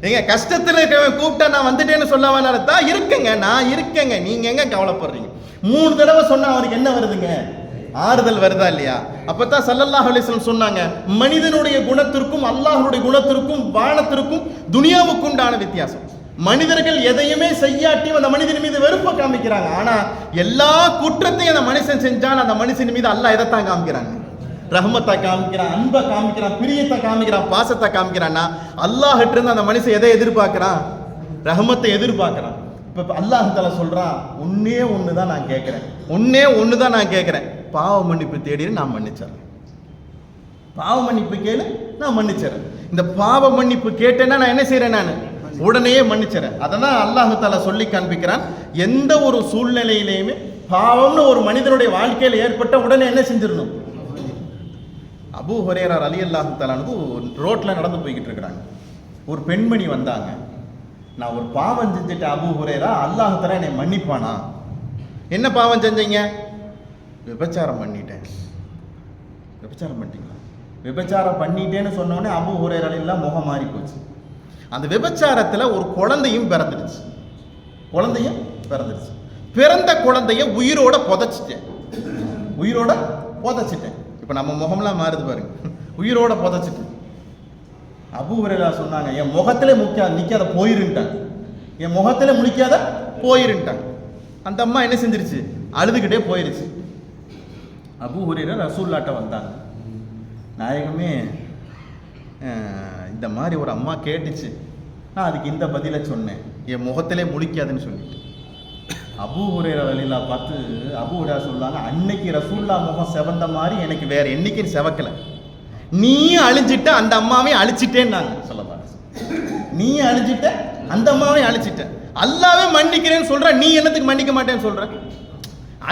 எங்க கஷ்டத்துல இருக்கவன் கூப்பிட்டா நான் வந்துட்டேன்னு சொல்லவா? தான் இருக்கேங்க, நான் இருக்கேங்க, நீங்க எங்க கவலைப்படுறீங்க? 3 தடவை சொன்னா அவனுக்கு என்ன வருதுங்க? ஆறுதல் வருதா இல்லையா? அப்பதான் ஸல்லல்லாஹு அலைஹி வஸல்லம் சொன்னாங்க, மனிதனுடைய குணத்திற்கும் அல்லாஹ்வுடைய குணத்திற்கும் வானத்திற்கும் துனியாவுக்கு உண்டான வித்தியாசம். மனிதர்கள் எதையுமே செய்யாட்டி அந்த மனிதன் மீது வெறுப்பை காமிக்கிறாங்க. ஆனா எல்லா குற்றத்தையும் அந்த மனுஷன் செஞ்சால் அந்த மனுஷன் மீது அல்லாஹ் எதைத்தான் காமிக்கிறாங்க? ரஹ்மத்தை காமிக்கிறான், அன்பை காமிக்கிறான், பிரியத்தை காமிக்கிறான், பாசத்தை காமிக்கிறான்னா அல்லாஹ்ட்ட இருந்து அந்த மனுஷன் எதை எதிர்பார்க்கிறான்? ரஹ்மத்தை எதிர்பார்க்கிறான். இப்ப அல்லாஹ் தஆலா சொல்றான், ஒன்னே ஒண்ணுதான் நான் கேட்கிறேன், பாவ மன்னிப்பு தேடி நான் மன்னிச்சறேன். பாவ மன்னிப்பு கேளு, நான் மன்னிச்சறேன். இந்த பாவ மன்னிப்பு கேட்டேன்னா நான் என்ன செய்யறேன்? நான் உடனே மன்னிச்சறேன். அதெல்லாம் அல்லாஹ் தஆலா சொல்லி காண்பிக்கிறான். எந்த ஒரு சூழ்நிலையிலையுமே பாவம்னு ஒரு மனிதனுடைய வாழ்க்கையில் ஏற்பட்ட உடனே என்ன செஞ்சிடணும்? அபூ ஹுரைரா ரலியல்லாஹு தஆலா ரோட்ல நடந்து போய்கிட்டு இருக்கிறாங்க. ஒரு பெண்மணி வந்தாங்க, நான் ஒரு பாவம் செஞ்சுட்டு அபூ ஹுரைரா, அல்லாஹ் தஆலா என்னை மன்னிப்பானா? என்ன பாவம் செஞ்சீங்க? விபச்சாரம் பண்ணிட்டேன். விபச்சாரம் பண்ணிட்டீங்களா? விபச்சாரம் பண்ணிட்டேன்னு சொன்னோடனே அபூ ஹுரைரா எல்லாம் முகம் மாறி போச்சு. அந்த விபச்சாரத்தில் ஒரு குழந்தையும் பிறந்துடுச்சு. பிறந்த குழந்தைய உயிரோட புதைச்சிட்டேன். இப்போ நம்ம முகம்லாம் மாறுது பாருங்க, உயிரோட புதைச்சிட்டேன். அபூ ஹுரைரா சொன்னாங்க, என் முகத்திலே நிற்காத போயிருந்துட்டாங்க. அந்த அம்மா என்ன செஞ்சிருச்சு? அழுதுகிட்டே போயிருச்சு. அபூ ஹுரைரா ரசூலுல்லாஹ்ட்ட வந்தாங்க. நாயகமே, இந்த மாதிரி ஒரு அம்மா கேட்டுச்சு, நான் அதுக்கு இந்த பதிலை சொன்னேன், என் முகத்திலே முழிக்காதுன்னு சொல்லிட்டு. அபூ ஹுரைரா ரலியல்லாஹு பார்த்து அபூ ஹுரைரா சொல்றாங்க, அன்னைக்கு ரசூலுல்லாஹ் முகம் செவந்த மாதிரி எனக்கு வேற என்னைக்கும் செவக்கல. நீயும் அழிஞ்சிட்ட, அந்த அம்மாவையும் அழிச்சிட்டேன்னாங்க. சொல்லலாம், நீயும் அழிஞ்சிட்ட, அந்த அம்மாவையும் அழிச்சிட்ட. அல்லாவே மன்னிக்கிறேன்னு சொல்ற, நீ என்னத்துக்கு மன்னிக்க மாட்டேன்னு சொல்ற?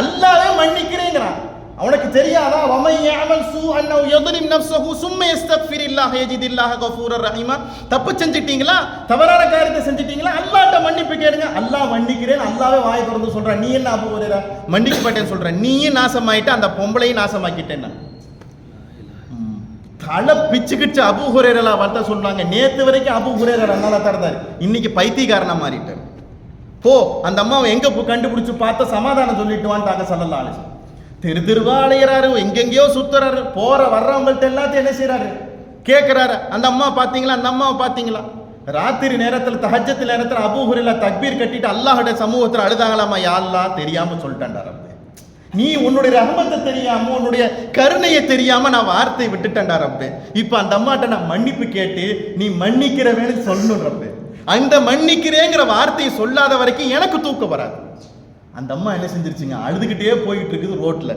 அல்லாவே மன்னிக்கிறேங்கிறான். அவனுக்கு தெரியாதா? வமை யஅமல் சூஅன் அவ் யظلم நஃப்ஸஹு ثم يستغفر الله يجد الله غفورا رحيما. தப்பு செஞ்சிட்டீங்களா, தவறான காரியத்தை செஞ்சிட்டீங்களா, அல்லாஹ்ட்ட மன்னிப்பு கேளுங்க. அல்லாஹ் மன்னிக்கிறேன், அல்லாஹ்வே வாய் திறந்து சொல்றான். நீ என்ன அபூ ஹுரைரா மன்னிக்க மாட்டேன்னு சொல்ற? நீயும் நாசமாயிட்ட, அந்த பொம்பளையும் நாசமாக்கிட்டேன்னா. தலை பிச்சுக்கிச்சு அபூ ஹுரைரா வார்த்தை சொல்றாங்க. நேத்து வரைக்கும் அபூ ஹுரைரா நல்லா தரதாரு, இன்னைக்கு பைத்தியக்காரனா மாறிட்டார். போ, அந்த அம்மாவை எங்க கண்டுபிடிச்சு பார்த்த சமாதானம் சொல்லிட்டு வான்ட்டாங்க ஸல்லல்லாஹு அலைஹி வஸல்லம். தெருவா அலையறாரு, எங்கெங்கயோ சுத்துறாரு, போற வர்றவங்கள்ட்ட எல்லாத்தையும் என்ன செய்யறாரு, கேட்கிறாரு, அந்த அம்மா பாத்தீங்களா, அந்த அம்மாவை பாத்தீங்களா? ராத்திரி நேரத்தில் தஹஜ்ஜத் நேரத்தில் அபூ ஹுரைரா தக்பீர் கட்டிட்டு அல்லாஹ்வுடைய சமூகத்தில் அழுதாங்களாமா, யா அல்லாஹ் தெரியாம சொல்லிட்டேன்டா ரப்பே, நீ உன்னுடைய ரஹ்மத்தை தெரியாம, உன்னுடைய கருணையை தெரியாம நான் வார்த்தை விட்டுட்டேன்டா ரப்பே. இப்ப அந்த அம்மாட்ட நான் மன்னிப்பு கேட்டு நீ மன்னிக்கிறவேன்னு சொல்லணும் ரப்பே. அந்த மன்னிக்கிறேங்கிற வார்த்தையை சொல்லாத வரைக்கும் எனக்கு தூக்கம் வராது. அந்த அம்மா என்ன செஞ்சிருச்சுங்க, அழுதுகிட்டே போயிட்டு இருக்குது ரோட்ல.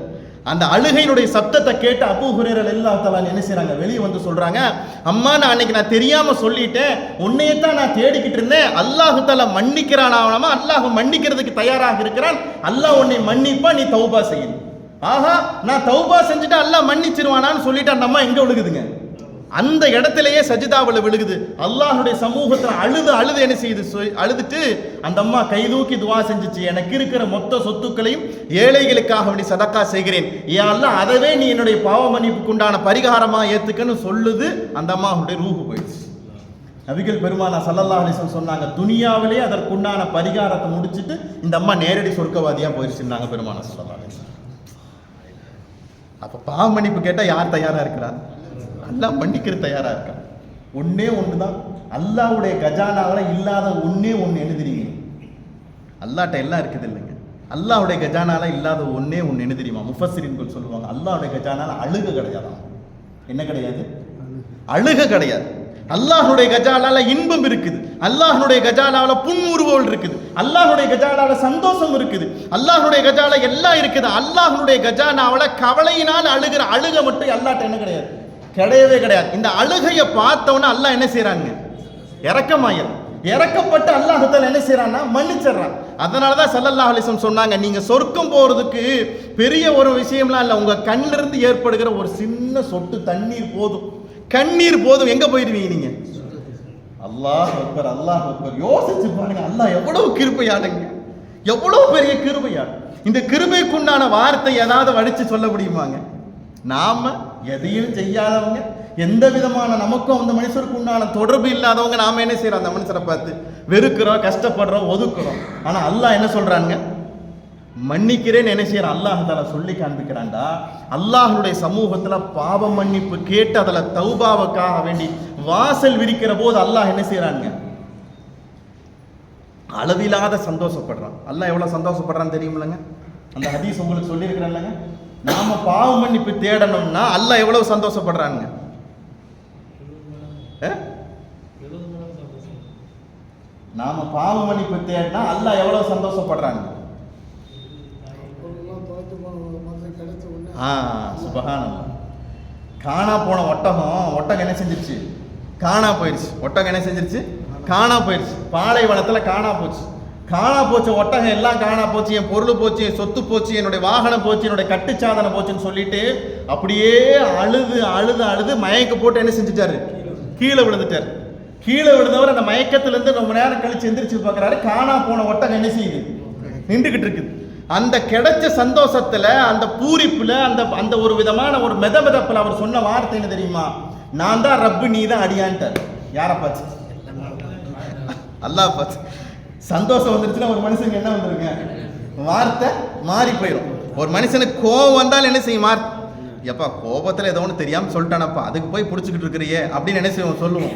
அந்த அழுகையினுடைய சப்தத்தை கேட்டு அபூ ஹுரைரா ரலியல்லாஹு தஆலா என்ன செய்றாங்க, வெளியே வந்து சொல்றாங்க, அம்மா நான் அன்னைக்கு நான் தெரியாம சொல்லிட்டேன், உன்னையத்தான் நான் தேடிக்கிட்டு இருந்தேன். அல்லாஹ் தஆலா மன்னிக்கிறானாமா, அல்லாஹ் மன்னிக்கிறதுக்கு தயாராக இருக்கிறான், அல்லாஹ் உன்னை மன்னிப்பா, நீ தௌபா செய்யணும். ஆஹா, நான் தௌபா செஞ்சுட்டு அல்லாஹ் மன்னிச்சிருவானான்னு சொல்லிட்டு அந்த அம்மா எங்க விழுகுதுங்க, அந்த இடத்திலேயே சஜிதாவில் விழுகுது. அல்லாஹ்வுடைய சமூகத்தில் அழுது அழுது என்ன செய்யுது, அழுதுட்டு அந்த அம்மா கைதூக்கி துவா செஞ்சுச்சு, எனக்கு இருக்கிற மொத்த சொத்துக்களையும் ஏழைகளுக்காக வேண்டி சதக்கா செய்கிறேன், யா அல்லாஹ் அதவே நீ என்னுடைய பாவ மன்னிப்புக்கு உண்டான பரிகாரமா ஏத்துக்கன்னு சொல்லுது. அந்த அம்மாவுடைய ரூஹு போயிடுச்சு. நபிகள் பெருமானா ஸல்லல்லாஹு அலைஹி வஸல்லம் சொன்னாங்க, துனியாவிலே அதற்குண்டான பரிகாரத்தை முடிச்சுட்டு இந்த அம்மா நேரடி சொர்க்கவாதியா போயிடுச்சுன்னாங்க பெருமானா ஸல்லல்லாஹு அலைஹி வஸல்லம். அப்ப பாவ மன்னிப்பு கேட்டா யார் தயாரா இருக்கிறார்? அல்லாஹ் மன்னிக்கிற தயாரா இருக்கான். ஒன்னே ஒண்ணுதான், அல்லாஹ்வுடைய கஜானாவில் இல்லாத ஒன்னே ஒன்று என்ன தெரியுங்க, அல்லாஹ்ட்ட எல்லாம் இருக்குது இல்லைங்க, அல்லாஹ்வுடைய கஜானால இல்லாத ஒன்னே ஒன்று என்ன தெரியுமா? முஃபஸ்ஸிரீன்கள் சொல்லுவாங்க, அல்லாஹ்வுடைய கஜானால அழுக கிடையாதான். என்ன கிடையாது? அழுக கிடையாது. அல்லாஹ்வுடைய கஜானால இன்பம் இருக்குது, அல்லாஹ்வுடைய கஜானால புன்முறுவல் இருக்குது, அல்லாஹ்வுடைய கஜானால சந்தோஷம் இருக்குது, அல்லாஹ்வுடைய கஜானால எல்லாம் இருக்குது. அல்லாஹ்வுடைய கஜானாவில் கவலையினால் அழுகிற அழுக மட்டும் அல்லாஹ்ட்ட என்ன கிடையாது, கிடையவே கிடையாது. இந்த அழுகையை பார்த்தவன அல்லாஹ் என்ன செய்யறாங்க, இரக்கமாயிரம். இறக்கப்பட்டு அல்லாஹ் தஆலா என்ன செய்யறான்னா மன்னிச்சிடறான். அதனாலதான் ஸல்லல்லாஹு அலைஹி வஸல்லம் சொன்னாங்க, நீங்க சொர்க்கம் போறதுக்கு பெரிய ஒரு விஷயம்லாம் இல்லை, உங்க கண்ணில இருந்து ஏற்படுகிற ஒரு சின்ன சொட்டு தண்ணீர் போதும், கண்ணீர் போதும், எங்க போயிருவீங்க நீங்க? அல்லாஹ் அக்பர், அல்லாஹ் அக்பர். யோசிச்சு பாருங்க, அல்லாஹ் எவ்வளவு கிருபையானங்க, எவ்வளவு பெரிய கிருபையான. இந்த கிருபைக்குண்டான வார்த்தை ஏதாவது வடிச்சு சொல்ல முடியுமாங்க? நாம எதையும் செய்யாதவங்க, எந்த விதமான நமக்கும் அந்த மனுஷருக்கு உண்டான தொடர்பு இல்லாதவங்க, நாம என்ன செய்யறோம், அந்த மனுஷரை பார்த்து வெறுக்கிறோம், கஷ்டப்படுறோம், ஒதுக்குறோம். ஆனா அல்லாஹ் என்ன சொல்றாங்க, மன்னிக்கிறேன்னு என்ன செய்யறான், அல்லாஹ் தஆலா சொல்லி காண்பிக்கிறான்டா. அல்லாஹ்வுடைய சமூகத்துல பாவ மன்னிப்பு கேட்டு அதுல தௌபாவுக்காக வேண்டி வாசல் விரிக்கிற போது அல்லாஹ் என்ன செய்யறாங்க, அளவில்லாத சந்தோஷப்படுறான். அல்லாஹ் எவ்வளவு சந்தோஷப்படுறான்னு தெரியுமில்லங்க, அந்த ஹதீஸ் உங்களுக்கு சொல்லி இருக்கிறேன்லங்க. நாம பாவ மன்னிப்பு தேடணும்னா அல்லாஹ் எவ்வளவு சந்தோஷப்படுறாங்க, நாம பாவ மன்னிப்பு தேடினா அல்லாஹ் எவ்வளவு சந்தோஷப்படுறாங்க. சுபஹானல்லாஹ். காணா போன ஒட்டகம் என்ன செஞ்சிருச்சு, காணா போயிடுச்சு. ஒட்டகம் என்ன செஞ்சிருச்சு, காணா போயிடுச்சு. பாலைவனத்துல காணா போச்சு. காணா போச்சு ஒட்டகம், எல்லாம் காணா போச்சு, என் பொருள் போச்சு, என் சொத்து போச்சு, என்னுடைய வாகனம் போச்சு, என்னுடைய கட்டுச்சாதனை போச்சுன்னு சொல்லிட்டு அப்படியே அழுது அழுது அழுது மயக்க போட்டு என்ன செஞ்சுட்டாரு, கீழே விழுந்துட்டாரு. கீழே விழுந்தவர் அந்த மயக்கத்திலிருந்து ரொம்ப நேரம் கழிச்சு எந்திரிச்சு பார்க்குறாரு, காணா போன ஒட்டகம் என்ன செய்யுது, நின்றுகிட்டு இருக்குது. அந்த கிடைச்ச சந்தோஷத்துல, அந்த பூரிப்புல, அந்த அந்த ஒரு விதமான ஒரு மெதமெதப்பில் அவர் சொன்ன வார்த்தை என்ன தெரியுமா, நான் தான் ரப்பு, நீ தான் அடியான்ட்டார். யாரை பார்த்து? அல்லாஹ் பார்த்து. சந்தோஷம் வந்துருச்சுன்னா ஒரு மனுஷனுக்கு என்ன வந்துருங்க, வார்த்தை மாறி போயிடும். ஒரு மனுஷனுக்கு கோபம் வந்தாலும் என்ன செய்யும், எப்பா கோபத்தில் ஏதோ ஒன்று தெரியாமல் சொல்லிட்டானப்பா, அதுக்கு போய் பிடிச்சிக்கிட்டு இருக்கிறியே அப்படின்னு என்ன செய்வோம், சொல்லுவோம்.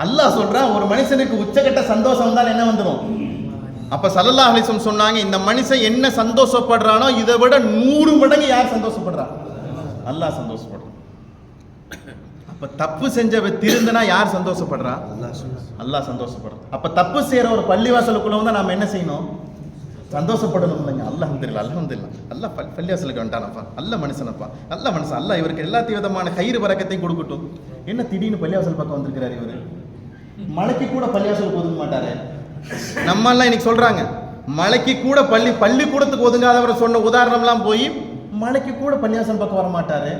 அல்லாஹ் சொல்றான், ஒரு மனுஷனுக்கு உச்சகட்ட சந்தோஷம் வந்தால் என்ன வந்துடும். அப்ப ஸல்லல்லாஹு அலைஹி வஸல்லம் சொன்னாங்க, இந்த மனுஷன் என்ன சந்தோஷப்படுறானோ இதை விட 100 மடங்கு யார் சந்தோஷப்படுறான், அல்லாஹ் சந்தோஷப்படுறான். அப்ப தப்பு செஞ்சவ திருந்தனா யார் சந்தோஷப்படுறா? அல்லாஹ் சந்தோஷப்படுறான். அப்ப தப்பு செய்யற ஒரு பள்ளிவாசலுக்குள்ள வந்து நாம என்ன செய்யணும்? சந்தோஷப்படணும் இல்லைங்க. அல்ஹம்துலில்லாஹ் அல்ஹம்துலில்லாஹ், அல்லாஹ் பள்ளிவாசலுக்கு வந்துட்டானப்பா, நல்ல மனுஷனப்பா, நல்ல மனுஷன், அல்லாஹ் இவருக்கு எல்லா விதமான கயிறு வரக்கத்தையும் கொடுக்கட்டும். என்ன திடீர்னு பள்ளிவாசல் பக்கம் வந்திருக்கிறாரு இவரு? மலைக்கு கூட பள்ளிவாசலுக்கு ஒதுங்க மாட்டாரு. நம்ம எல்லாம் இன்னைக்கு சொல்றாங்க மலைக்கு கூட பள்ளிக்கூடத்துக்கு ஒதுங்காதவரை சொன்ன உதாரணம்லாம் போய் மலைக்கு கூட பள்ளிவாசல் பக்கம் வர மாட்டாரு.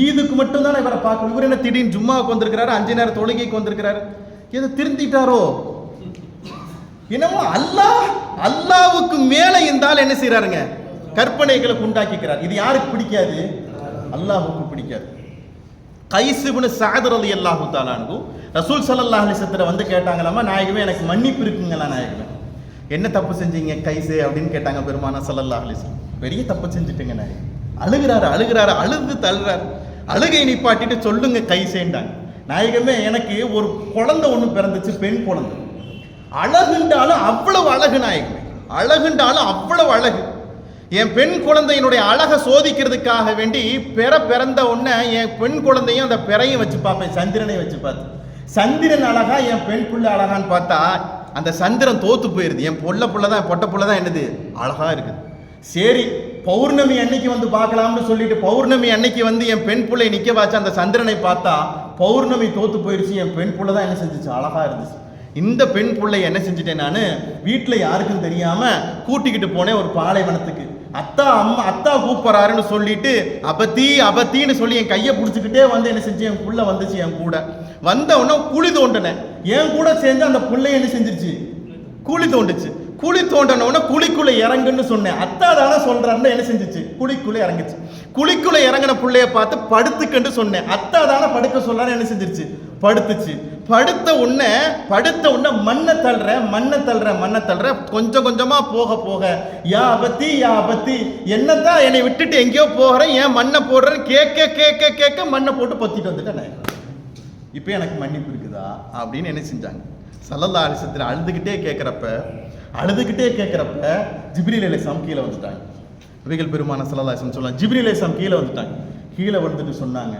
ஈதுக்கு மட்டும் தான் இவரை பார்க்கணும். இவர் என்ன திடீர்னு ஜும்மாவுக்கு வந்திருக்கிறாரு, 5 நேரம் தொழுகைக்கு வந்திருக்கிறாரு. எது திருந்திட்டாரோ என்னமோ. அல்லாவுக்கு மேல இருந்தால் என்ன செய்யறாருங்க? கற்பனைகளை உண்டாக்கிக்கிறார். இது யாருக்கு பிடிக்காது? அல்லாஹ்வுக்கு பிடிக்காது. கைஸ் இப்னு சஅத் ரலியல்லாஹு தஆலா அன்ஹு ரசூல் ஸல்லல்லாஹு அலைஹி வஸல்லம் வந்து கேட்டாங்களாமா, நாயகமே எனக்கு மன்னிப்பு இருக்குங்களா நாயகமே, என்ன தப்பு செஞ்சீங்க கைஸே அப்படின்னு கேட்டாங்க பெருமானார் ஸல்லல்லாஹு அலைஹி வஸல்லம். பெரிய தப்பு செஞ்சுட்டுங்க நாயகம். அழுகிறாரு, அழுது தள்ளுறாரு. அழுகை நிப்பாட்டிட்டு சொல்லுங்க கைசேண்டாங்க. நாயகமே எனக்கு ஒரு குழந்தை ஒண்ணு பிறந்துச்சு, பெண் குழந்தை. அழகுண்டாலும் அவ்வளவு அழகு நாயகமே, அழகுண்டாலும் அவ்வளவு அழகு. என் பெண் குழந்தையினுடைய அழகை சோதிக்கிறதுக்காக வேண்டி பிறந்த உடனே என் பெண் குழந்தையும் அந்த பிறையும் வச்சு பார்ப்பேன், சந்திரனை வச்சு பார்த்து. சந்திரன் அழகா என் பெண் புள்ள அழகான்னு பார்த்தா அந்த சந்திரன் தோத்து போயிருது. என் பொட்ட புள்ள தான் என்னது அழகா இருக்குது. சரி பௌர்ணமி அன்னைக்கு வந்து பார்க்கலாம்னு சொல்லிட்டு பௌர்ணமி அன்னைக்கு வந்து என் பெண் பிள்ளை நிக்க வச்சு அந்த சந்திரனை பார்த்தா பௌர்ணமி தோத்து போயிருச்சு. என் பெண் பிள்ளை தான் என்ன செஞ்சிச்சு? அழகா இருந்துச்சு. இந்த பெண் பிள்ளை என்ன செஞ்சுட்டேன், நான் வீட்டில் யாருக்கும் தெரியாம கூட்டிக்கிட்டு போனேன் ஒரு பாலைவனத்துக்கு. அத்தா கூப்பிட்றாருன்னு சொல்லிட்டு அபத்தின்னு சொல்லி என் கையை பிடிச்சிக்கிட்டே வந்து என்ன செஞ்சு என் புள்ள வந்துச்சு. என் கூட வந்த உடனே குழி தோண்டினேன். என் கூட சேர்ந்து அந்த புள்ளை என்ன செஞ்சிருச்சு? குழி தோண்டுச்சு. குழி தோண்டனோட குழிக்குள்ள இறங்குன்னு சொன்னேன். அத்தா தானே சொல்றாருன்னு என்ன செஞ்சிச்சு? குழிக்குள்ள இறங்குச்சு. குழிக்குள்ள இறங்கின புள்ளைய பார்த்து படுத்துக்கன்னு சொன்னேன். அத்தா தானே படுக்க சொல்றாரு, என்ன செஞ்சிருச்சு? படுத்துச்சு. படுத்த உடனே மண்ணை தள்ளுற கொஞ்சம் கொஞ்சமா போக யா அபத்தி என்னதான் என்னை விட்டுட்டு எங்கேயோ போகிறேன், ஏன் மண்ணை போடுறேன்னு கேட்க மண்ணை போட்டு பொத்திட்டு வந்துட்டேன். இப்போ எனக்கு மன்னிப்பு இருக்குதா அப்படின்னு என்ன செஞ்சாங்க? ஸல்லல்லாஹு அலைஹி வஸல்லம் அழுதுகிட்டே கேட்கிறப்ப ஜிப்ரீல் அலைஹிஸ்ஸலாம் கீழே வந்துட்டாங்க. நபிகள் பெருமானார் ஸல்லல்லாஹு அலைஹி வஸல்லம் சொல்றாங்க, ஜிப்ரீல் அலைஹிஸ்ஸலாம் கீழே வந்துட்டாங்க. கீழே வந்துட்டு சொன்னாங்க,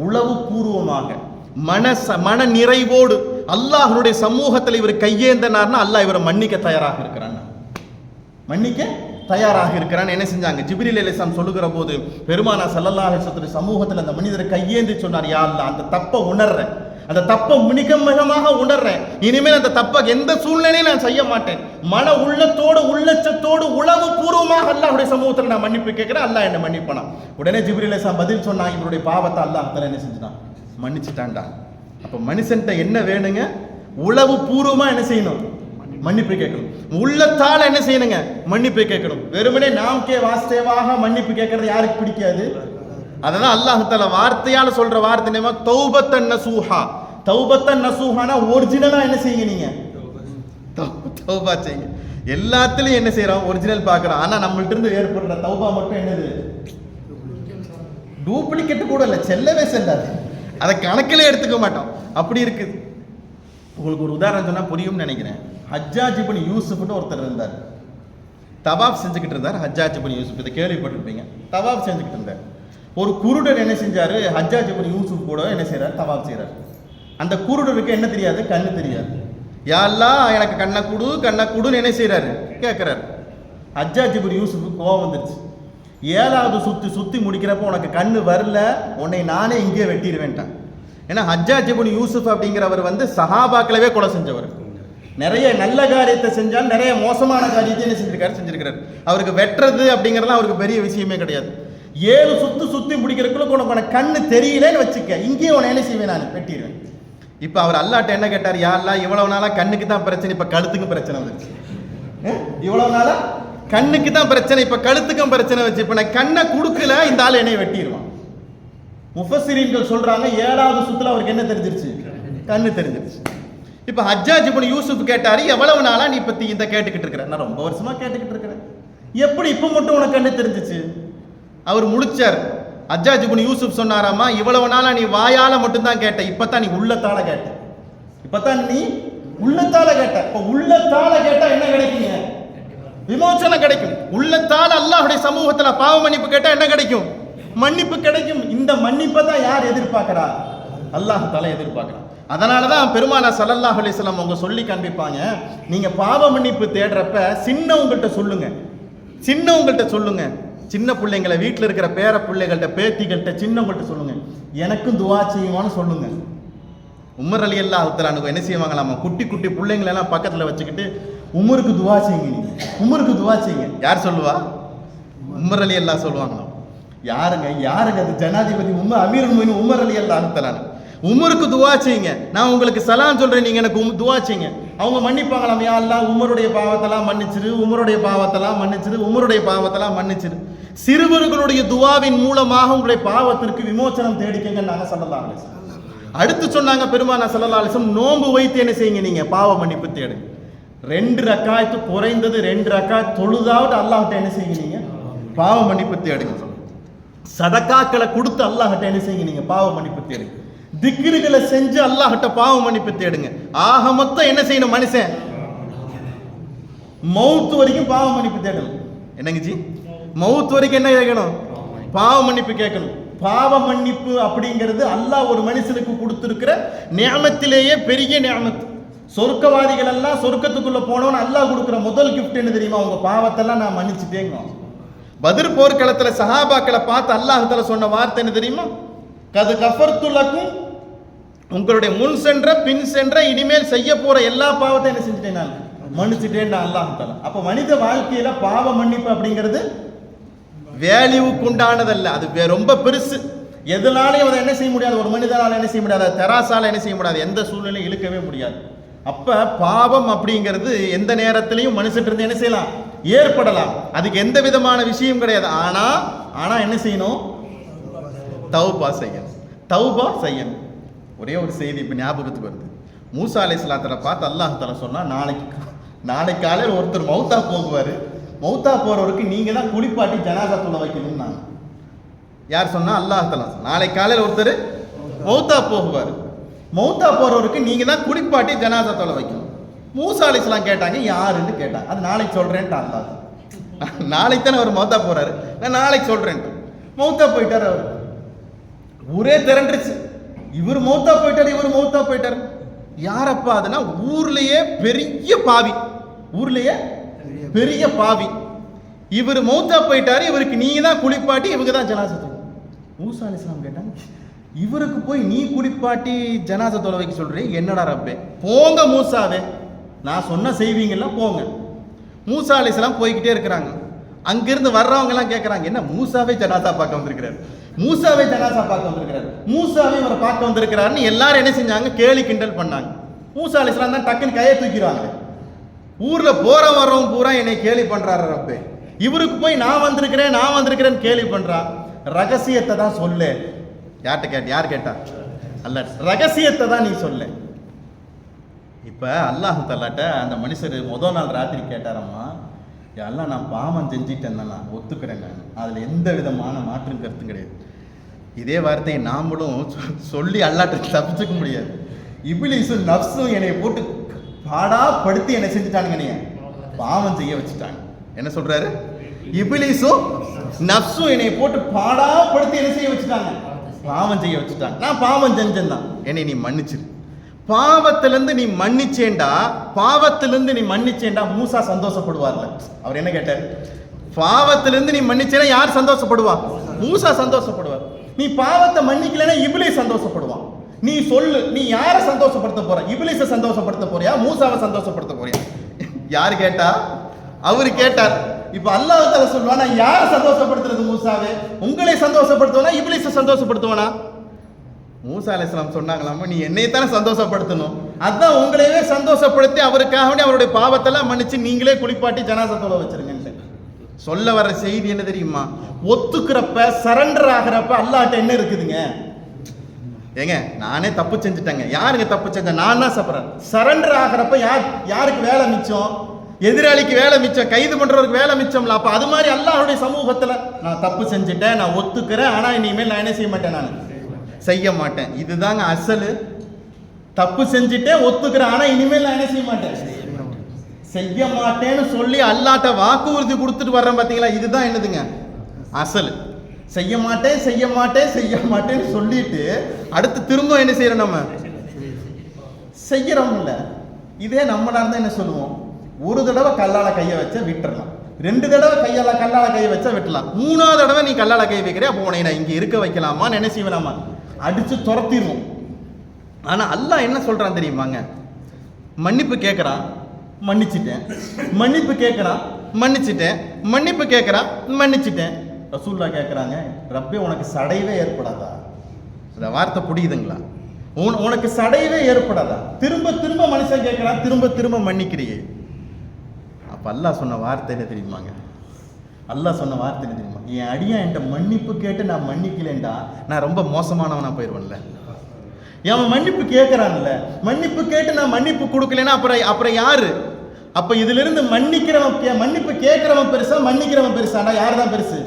உளவு பூர்வமாக மன நிறைவோடு அல்லாஹ்வுடைய சமூகத்தில் இவர் கையேந்தனார்னா அல்லாஹ் இவரை மன்னிக்க தயாராக இருக்கிறான். என்ன செஞ்சாங்க? ஜிப்ரீல் அலைஹிஸ்ஸலாம் சொல்லுகிற போது பெருமானார் ஸல்லல்லாஹு அலைஹி வஸல்லம் சமூகத்தில் அந்த மனிதரை கையேந்தி சொன்னார், யா அல்லாஹ் அந்த தப்பை உணர்றேன், அந்த தப்பை மிகமாக உணர்றேன். இனிமேல் அந்த தப்பை எந்த சூழ்நிலையும் நான் செய்ய மாட்டேன். மன உள்ளச்சத்தோடு உளவு பூர்வமாக அல்லாஹ்வுடைய சமூகத்தில் நான் மன்னிப்பு கேட்கிறேன், அல்லாஹ் என்ன மன்னிப்பானா. உடனே ஜிப்ரீல் அலைஹிஸ்ஸலாம் பதில் சொன்னாங்க, இவருடைய பாவத்தை அல்லாஹ் தஆலா என்ன செஞ்சுட்டான்? மன்னிச்சுட்டான்டா. அப்ப மனுஷன்ட்ட என்ன வேணுங்க? உளவு பூர்வமா என்ன செய்யணும்? மன்னிப்பு கேட்கணும். உள்ளத்தால என்ன செய்யணுங்க? மன்னிப்பு கேட்கணும். வெறுமனே நாம்கே வாஸ்தேவாக மன்னிப்பு கேட்கறது யாருக்கு பிடிக்காது? அதனால அல்லாஹ் தஆலா வார்த்தையால சொல்ற வார்த்தை என்ன? தௌபத்தன் நசூஹானா ஒரிஜினலா என்ன செய்யுங்க? நீங்க தௌபா செய்யுங்க. எல்லாத்துலயும் என்ன செய்யறோம்? ஒரிஜினல் பார்க்கறோம். ஆனா நம்மள்ட்ட இருந்து ஏற்படுற தௌபா மட்டும் என்னது? டூப்ளிகேட் கூட இல்ல, செல்லாது. அதை கணக்கில் எடுத்துக்க மாட்டோம். அப்படி இருக்குது. உங்களுக்கு ஒரு உதாரணம் சொன்னா புரியும்னு நினைக்கிறேன். ஹஜ்ஜாஜ் இப்னு யூசுப்னு ஒருத்தர் இருந்தார். தவாப் செஞ்சுக்கிட்டு இருந்தார். ஹஜ்ஜாஜ் இப்னு யூசுப், இதை கேள்விப்பட்டிருப்பீங்க. தவாப் செஞ்சுக்கிட்டு இருந்தார். ஒரு குருடர் என்ன செஞ்சாரு? ஹஜ்ஜாஜ் இப்னு யூசுப் கூட என்ன செய்யறாரு? தவாப் செய்யறாரு. அந்த குருடருக்கு என்ன தெரியாது? கண்ணு தெரியாது. யா அல்லாஹ் எனக்கு கண்ணை கொடுன்னு என்ன செய்யறாரு? கேட்கிறாரு. ஹஜ்ஜாஜ் இப்னு யூசுப் கோவம் வந்துருச்சு. 7வது சுத்தி முடிக்கிறப்ப உனக்கு கண்ணு வரல, உன்னை நானே இங்கே வெட்டிடுவேன்ட்டான். ஏன்னா ஹஜ்ஜாஜ் இப்னு யூசுப் அப்படிங்கிறவர் வந்து சஹாபாக்களவே கொலை செஞ்சவர். நிறைய நல்ல காரியத்தை செஞ்சால் நிறைய மோசமான காரியத்தை என்ன செஞ்சிருக்கிறார். அவருக்கு வெட்டுறது அப்படிங்கிறதுலாம் அவருக்கு பெரிய விஷயமே கிடையாது. 7 சுத்தி முடிக்கிறதுக்குள்ள உனக்கு கண்ணு தெரியலன்னு வச்சுக்க, இங்கேயே உன என்ன செய்வேன்? நான் வெட்டிடுவேன். இப்ப அவர் அல்லாட்ட என்ன கேட்டார்? யா அல்லாஹ் இவ்வளவு நாளா கண்ணுக்கு தான் பிரச்சனை, இப்ப கழுத்துக்கும் பிரச்சனை வந்துச்சு. இவ்வளவு நாளா கண்ணுக்கு தான் பிரச்சனை, இப்ப கழுத்துக்கும் பிரச்சனை வச்சு, இப்ப நான் கண்ணை கொடுக்கல, இந்த ஆள் என்னை வெட்டிடுவான். முஃபஸ்ஸிரீன்கள் சொல்றாங்க 7வது சுத்துல அவருக்கு என்ன தெரிஞ்சிருச்சு? கண்ணு தெரிஞ்சிருச்சு. இப்ப ஹஜ்ஜாஜ் இப்னு யூசுப் கேட்டாரு, எவ்வளவு நாளா நீ பத்தி இந்த கேட்டுக்கிட்டு இருக்கிற? நான் ரொம்ப வருஷமா கேட்டுக்கிட்டு இருக்கிறேன். எப்படி இப்ப மட்டும் உனக்கு கண்ணு தெரிஞ்சிச்சு? அவர் முடிச்சார். ஹஜ்ஜாஜ் இப்னு யூசுப் சொன்னாராமா, இவ்வளவு நாளா நீ வாயால மட்டும்தான் கேட்ட, இப்பதான் நீ உள்ளத்தால கேட்ட. இப்ப உள்ளத்தால கேட்டா என்ன கிடைக்குங்க? விமோசனம் கிடைக்கும். உள்ளத்தால் அல்லாஹ்வுடைய சமூகத்துல பாவ மன்னிப்பு கேட்டா என்ன கிடைக்கும்? மன்னிப்பு கிடைக்கும். இந்த மன்னிப்பை தான் யார் எதிர்பார்க்கிறா? அல்லாஹ் தஆலா எதிர்பார்க்கிறான். அதனாலதான் பெருமானா ஸல்லல்லாஹு அலைஹி வஸல்லம் அவங்க சொல்லி காண்பிப்பாங்க, நீங்க பாவ மன்னிப்பு தேடுறப்ப சின்னவங்கள்ட்ட சொல்லுங்க, சின்னவங்கள்ட்ட சொல்லுங்க. சின்ன பிள்ளைங்களை வீட்டில் இருக்கிற பேர பிள்ளைகள்ட்ட பேத்திகள்கிட்ட சின்னவங்கள்ட்ட சொல்லுங்க, எனக்கும் துவா செய்யுமான்னு சொல்லுங்க. உமர் ரலியல்லாஹு தஆலா அன்ஹு என்ன செய்வாங்களாமா, குட்டி குட்டி பிள்ளைங்களை எல்லாம் பக்கத்தில் வச்சுக்கிட்டு உமருக்கு துவா செய்யுங்க, நீங்க உமருக்கு துவா செய்யுங்க. யார் சொல்லுவா? உமர் ரலியல்லாஹு சொல்லுவாங்களாம். யாருங்க அது? ஜனாதிபதி அமீருல் முஃமினீன் உமர் ரலியல்லாஹு தஆலா. உமருக்கு துவா செய்யுங்க, நான் உங்களுக்கு சலாம் சொல்றேன், நீங்க எனக்கு துவா செய்யுங்க. அவங்க மன்னிப்பாங்களாம், யா அல்லாஹ் உமருடைய பாவத்தெல்லாம் மன்னிச்சிரு, உமருடைய பாவத்தெல்லாம் மன்னிச்சிரு, உமருடைய பாவத்தெல்லாம் மன்னிச்சிரு. சிறுவர்களுடைய துவாவின் மூலமாக உங்களுடைய பாவத்திற்கு விமோசனம் தேடிக்கங்க நாங்க ஸல்லல்லாஹு அலைஹி வஸல்லம். அடுத்து சொன்னாங்க பெருமானா ஸல்லல்லாஹு அலைஹி வஸல்லம், நோன்பு வைத்து என்ன செய்யுங்க, நீங்க பாவ மன்னிப்பு தேடுங்க. 2 ரக்காயத்து குறைந்தது 2 ரக்காயத் தொழுதாவது அல்லாஹ்கிட்ட என்ன செய்யுங்க, நீங்க பாவ மன்னிப்பு தேடுங்க. சதக்காக்களை கொடுத்து அல்லாஹ்கிட்ட என்ன செய்யுங்க, நீங்க பாவ மன்னிப்பு தேடுங்க. திக்ருகளை செஞ்சு அல்லாஹ்கிட்ட பாவ மன்னிப்பு தேடுங்க. ஆக மொத்தம் என்ன செய்யணும், மனுஷன் மௌத் வரைக்கும் பாவ மன்னிப்பு தேடணும். என்னங்க ஜி, மௌத் வரைக்கும் என்ன கேட்கணும்? பாவ மன்னிப்பு கேட்கணும். பாவ மன்னிப்பு அப்படிங்கிறது அல்லாஹ் ஒரு மனுஷனுக்கு கொடுத்திருக்கிற நியமத்திலேயே பெரிய நியமத். சொர்க்கவாதிகள் எல்லாம் சொர்க்கத்துக்குள்ள போனவன் அல்லாஹ் கொடுக்கிற முதல் கிஃப்ட் என்ன தெரியுமா? உங்க பாவத்தெல்லாம் நான் மன்னிச்சுட்டேங்க. பத்ர் போர்க்களத்துல சஹாபாக்களை பார்த்து அல்லாஹ் தஆலா சொன்ன வார்த்தை என்ன தெரியுமா? கது கஃபர்து லக்கும், உங்களுடைய முன் சென்ற பின் சென்ற இனிமேல் செய்ய போற எல்லா பாவத்தையும் என்ன செஞ்சுட்டேன், நான் மன்னிச்சுட்டேன் அல்லாஹ் தஆலா. அப்ப மனித வாழ்க்கையில பாவ மன்னிப்பு அப்படிங்கிறது வேல்யூவுக்கு உண்டானதல்ல, அது ரொம்ப பெருசு. எதனாலையும் அதை என்ன செய்ய முடியாது, ஒரு மனிதனால என்ன செய்ய முடியாது, தெராசால என்ன செய்ய முடியாது, எந்த சூழ்நிலையும் இழுக்கவே முடியாது. அப்ப பாவம் அப்படிங்கிறது எந்த நேரத்திலையும் மனுஷன் இருந்து என்ன செய்யலாம், ஏற்படலாம். அதுக்கு எந்த விதமான விஷயம் கிடையாது. ஆனா என்ன செய்யணும், தௌபா செய்யணும், தௌபா செய்யணும். ஒரே ஒரு செய்தி இப்ப ஞாபகத்துக்கு வருது. மூசா அலைஹிஸ்ஸலாத்தை பார்த்து அல்லாஹ் தஆலா சொன்னா, நாளைக்கு காலையில் ஒருத்தர் மௌத்தா போகுவாரு, மௌத்தா போறவருக்கு நீங்க தான் குளிப்பாட்டி ஜனாசா தொழ வைக்கணும்னு. யார் சொன்னா? அல்லாஹ் தஆலா. நாளைக்கு காலையில் ஒருத்தர் மௌத்தா போகுவார், மௌத்தா போறவருக்கு நீங்க தான் குளிப்பாட்டி ஜனாசா தொழ வைக்கணும். மூசா அலைஹிஸ்ஸலாம் கேட்டாங்க, யாருன்னு கேட்டாங்க. அது நாளைக்கு சொல்றேன்ட்டு அல்லாஹ். நாளைக்கு தானே அவர் மௌத்தா போறாரு, நான் நாளைக்கு சொல்றேன்ட்டு மௌத்தா போயிட்டார். அவர் ஊரே திரண்டுருச்சு, இவர் மௌத்தா போயிட்டார், இவர் மௌத்தா போயிட்டார். யாரப்பா அதுனா ஊர்லயே பெரிய பாவி, ஊர்லயே பெரிய பாவி. இவர் மௌத்தா போயிட்டாரு, இவருக்கு நீங்க தான் குளிப்பாட்டி இவங்க தான் ஜனாசா தொழ. மூசா அலைஹிஸ்ஸலாம் கேட்டாங்க, இவருக்கு போய் நீ குளிப்பாட்டி ஜனாசா தொழ வைக்க சொல்றீங்க, என்னடா ரப்பே, போங்க மூசாவே, நான் சொன்ன செய்வீங்கல்ல, போங்க. மூசா அலைஹிஸ்ஸலாம் போய்கிட்டே இருக்கிறாங்க. அங்கிருந்து வர்றவங்க எல்லாம் கேட்கறாங்க, என்ன மூசாவே ஜனாசா பார்க்க வந்திருக்கிறாரு, மூசாவே ஜனாசா பார்க்க வந்திருக்கிறாரு, மூசாவே இவரை பார்க்க வந்திருக்கிறாருன்னு எல்லாரும் என்ன செஞ்சாங்க, கேலி கிண்டல் பண்ணாங்க. மூசா அலைஹிஸ்ஸலாம் தான் டக்குன்னு கையை தூக்கிடுவாங்க. ஊர்ல போற வர்றவங்க பூரா என்னை கேலி பண்றாரு ரப்பே, இவருக்கு போய் நான் வந்திருக்கிறேன் கேலி பண்றா. ரகசியத்தை தான் சொல்லு. யார்கிட்ட கேட்ட? யார் கேட்டா? அல்ல, ரகசியத்தை தான் நீ சொல்லு. இப்ப அல்லாஹ் தஆலாட்ட அந்த மனுஷர் முதல் நாள் ராத்திரி கேட்டாரம்மா, எல்லாம் நான் பாவம் செஞ்சிட்டேன், நான் ஒத்துக்கிறேன், நான் அதுல எந்த விதமான மாற்றும் கருத்தும் கிடையாது. இதே வார்த்தையை நாமளும் சொல்லி அல்லாஹ்ட்ட தப்பிச்சுக்க முடியாது. இப்லீஸும் நஃப்ஸும் என்னை போட்டு பாடாப்படுத்தி என்ன செஞ்சுட்டானுங்க, நீங்க பாவம் செய்ய வச்சுட்டாங்க. என்ன சொல்றாரு? இப்லீஸும் நஃப்ஸும் என்னை போட்டு பாடாப்படுத்தி என்ன செய்ய வச்சுட்டாங்க, பாவம் செய்ய வச்சுட்டாங்க. நான் பாவம் செஞ்சேன் தான், என்னை நீ மன்னிச்சிரு. பாவத்திலிருந்து நீ மன்னிச்சேண்டா மூசா சந்தோஷப்படுவார்ல. அவர் என்ன கேட்டார்? பாவத்திலிருந்து நீ மன்னிச்சேன்னா யார் சந்தோஷப்படுவா? மூசா சந்தோஷப்படுவார். நீ பாவத்தை மன்னிக்கலைன்னா இப்லீஸ் சந்தோஷப்படுவான். நீ சொல்லு, நீ யாரை சந்தோஷப்படுத்த போற? இப்லீஸை சந்தோஷப்படுத்த போறியா, மூசாவை சந்தோஷப்படுத்த போறியா? யார் கேட்டா? அவரு கேட்டார். இப்ப அல்லாஹ் தஆலா சொல்வானா, யாரை சந்தோஷப்படுத்துறது? மூசாவே. உங்களை சந்தோஷப்படுத்துவனா இப்லீஸை சந்தோஷப்படுத்துவனா? மூசா அலைஹிஸ்ஸலாம் சொன்னாங்களாமா, நீ என்னை தானே சந்தோஷப்படுத்தணும், அதான் உங்களையே சந்தோஷப்படுத்தி அவருக்காக வேண்டி அவருடைய பாவத்தெல்லாம் மன்னிச்சு நீங்களே குளிப்பாட்டி ஜனாசா தொழ வச்சிருங்க. சொல்ல வர செய்தி என்ன தெரியுமா? ஒத்துக்கிறப்ப, சரண்டர் ஆகிறப்ப அல்லாஹ்ட்ட என்ன இருக்குதுங்க? ஏங்க, நானே தப்பு செஞ்சுட்டேங்க. யாருங்க தப்பு செஞ்ச? நான் தான் சப்பறேன். சரண்டர் ஆகிறப்ப யாருக்கு வேலை மிச்சம்? எதிராளிக்கு வேலை மிச்சம், கைது பண்றவருக்கு வேலை மிச்சம்ல. அப்ப அது மாதிரி அல்லாஹ்வுடைய சமூகத்துல நான் தப்பு செஞ்சுட்டேன், நான் ஒத்துக்கிறேன், ஆனா இனிமேல் நான் என்ன செய்ய மாட்டேன், நான் செய்ய மாட்டேன். இதுதாங்க அசலு. தப்பு செஞ்சுட்டேன், ஒத்துக்கிறேன், ஆனா இனிமேல் நான் என்ன செய்ய மாட்டேன், செய்ய மாட்டேன்னு சொல்லி அல்லாஹ்ட்ட வாக்குறுதி கொடுத்துட்டு வர்றேன் பாத்தீங்களா? இதுதான் என்னதுங்க அசலு. செய்ய மாட்டேன் செய்ய மாட்டேன் செய்ய மாட்டேன்னு சொல்லிட்டு அடுத்து திரும்ப என்ன செய்யறோம், நம்ம செய்யறோம் இல்ல. இதே நம்மளா இருந்தா என்ன சொல்லுவோம், ஒரு தடவை கல்லால கையை வச்சா விட்டுறலாம், 2 தடவை கல்லால கையை வச்சா விட்டுலாம், 3ஆவது தடவை நீ கல்லால கை வைக்கிறியா, அப்போ உன்னை நான் இங்க இருக்க வைக்கலாமா, நினைச்சு வேணாமா, அடிச்சு துரத்திடுவோம். ஆனா அல்லாஹ் என்ன சொல்றான் தெரியுமாங்க, மன்னிப்பு கேட்கறான், மன்னிச்சிட்டேன், மன்னிப்பு கேட்கறான், மன்னிச்சிட்டேன், மன்னிப்பு கேட்கறான், மன்னிச்சிட்டேன். ரசூலுல்லாஹ் கேட்கறாங்க, ரப்பே உனக்கு சடையவே ஏற்படாதா? இந்த வார்த்தை புரியுதுங்களா? உனக்கு சடையவே ஏற்படாதா? திரும்ப திரும்ப மனுஷன் கேட்கறான், திரும்ப திரும்ப மன்னிக்கிறியே. அப்ப அல்லாஹ் சொன்ன வார்த்தை என்ன தெரியுமாங்க, அல்லாஹ் சொன்ன வார்த்தை என்ன தெரியுமா, என் அடியா என்கிட்ட மன்னிப்பு கேட்டு நான் மன்னிக்கலேன்டா நான் ரொம்ப மோசமானவனா போயிடுவேன்ல. அவன் மன்னிப்பு கேட்கறான்ல, மன்னிப்பு கேட்டு நான் மன்னிப்பு கொடுக்கலன்னா அப்புறம் யாரு? அப்ப இதுல இருந்து மன்னிக்கிறவன், மன்னிப்பு கேட்கிறவன் பெருசா மன்னிக்கிறவன் பெருசாண்டா? யார் தான் பெருசு?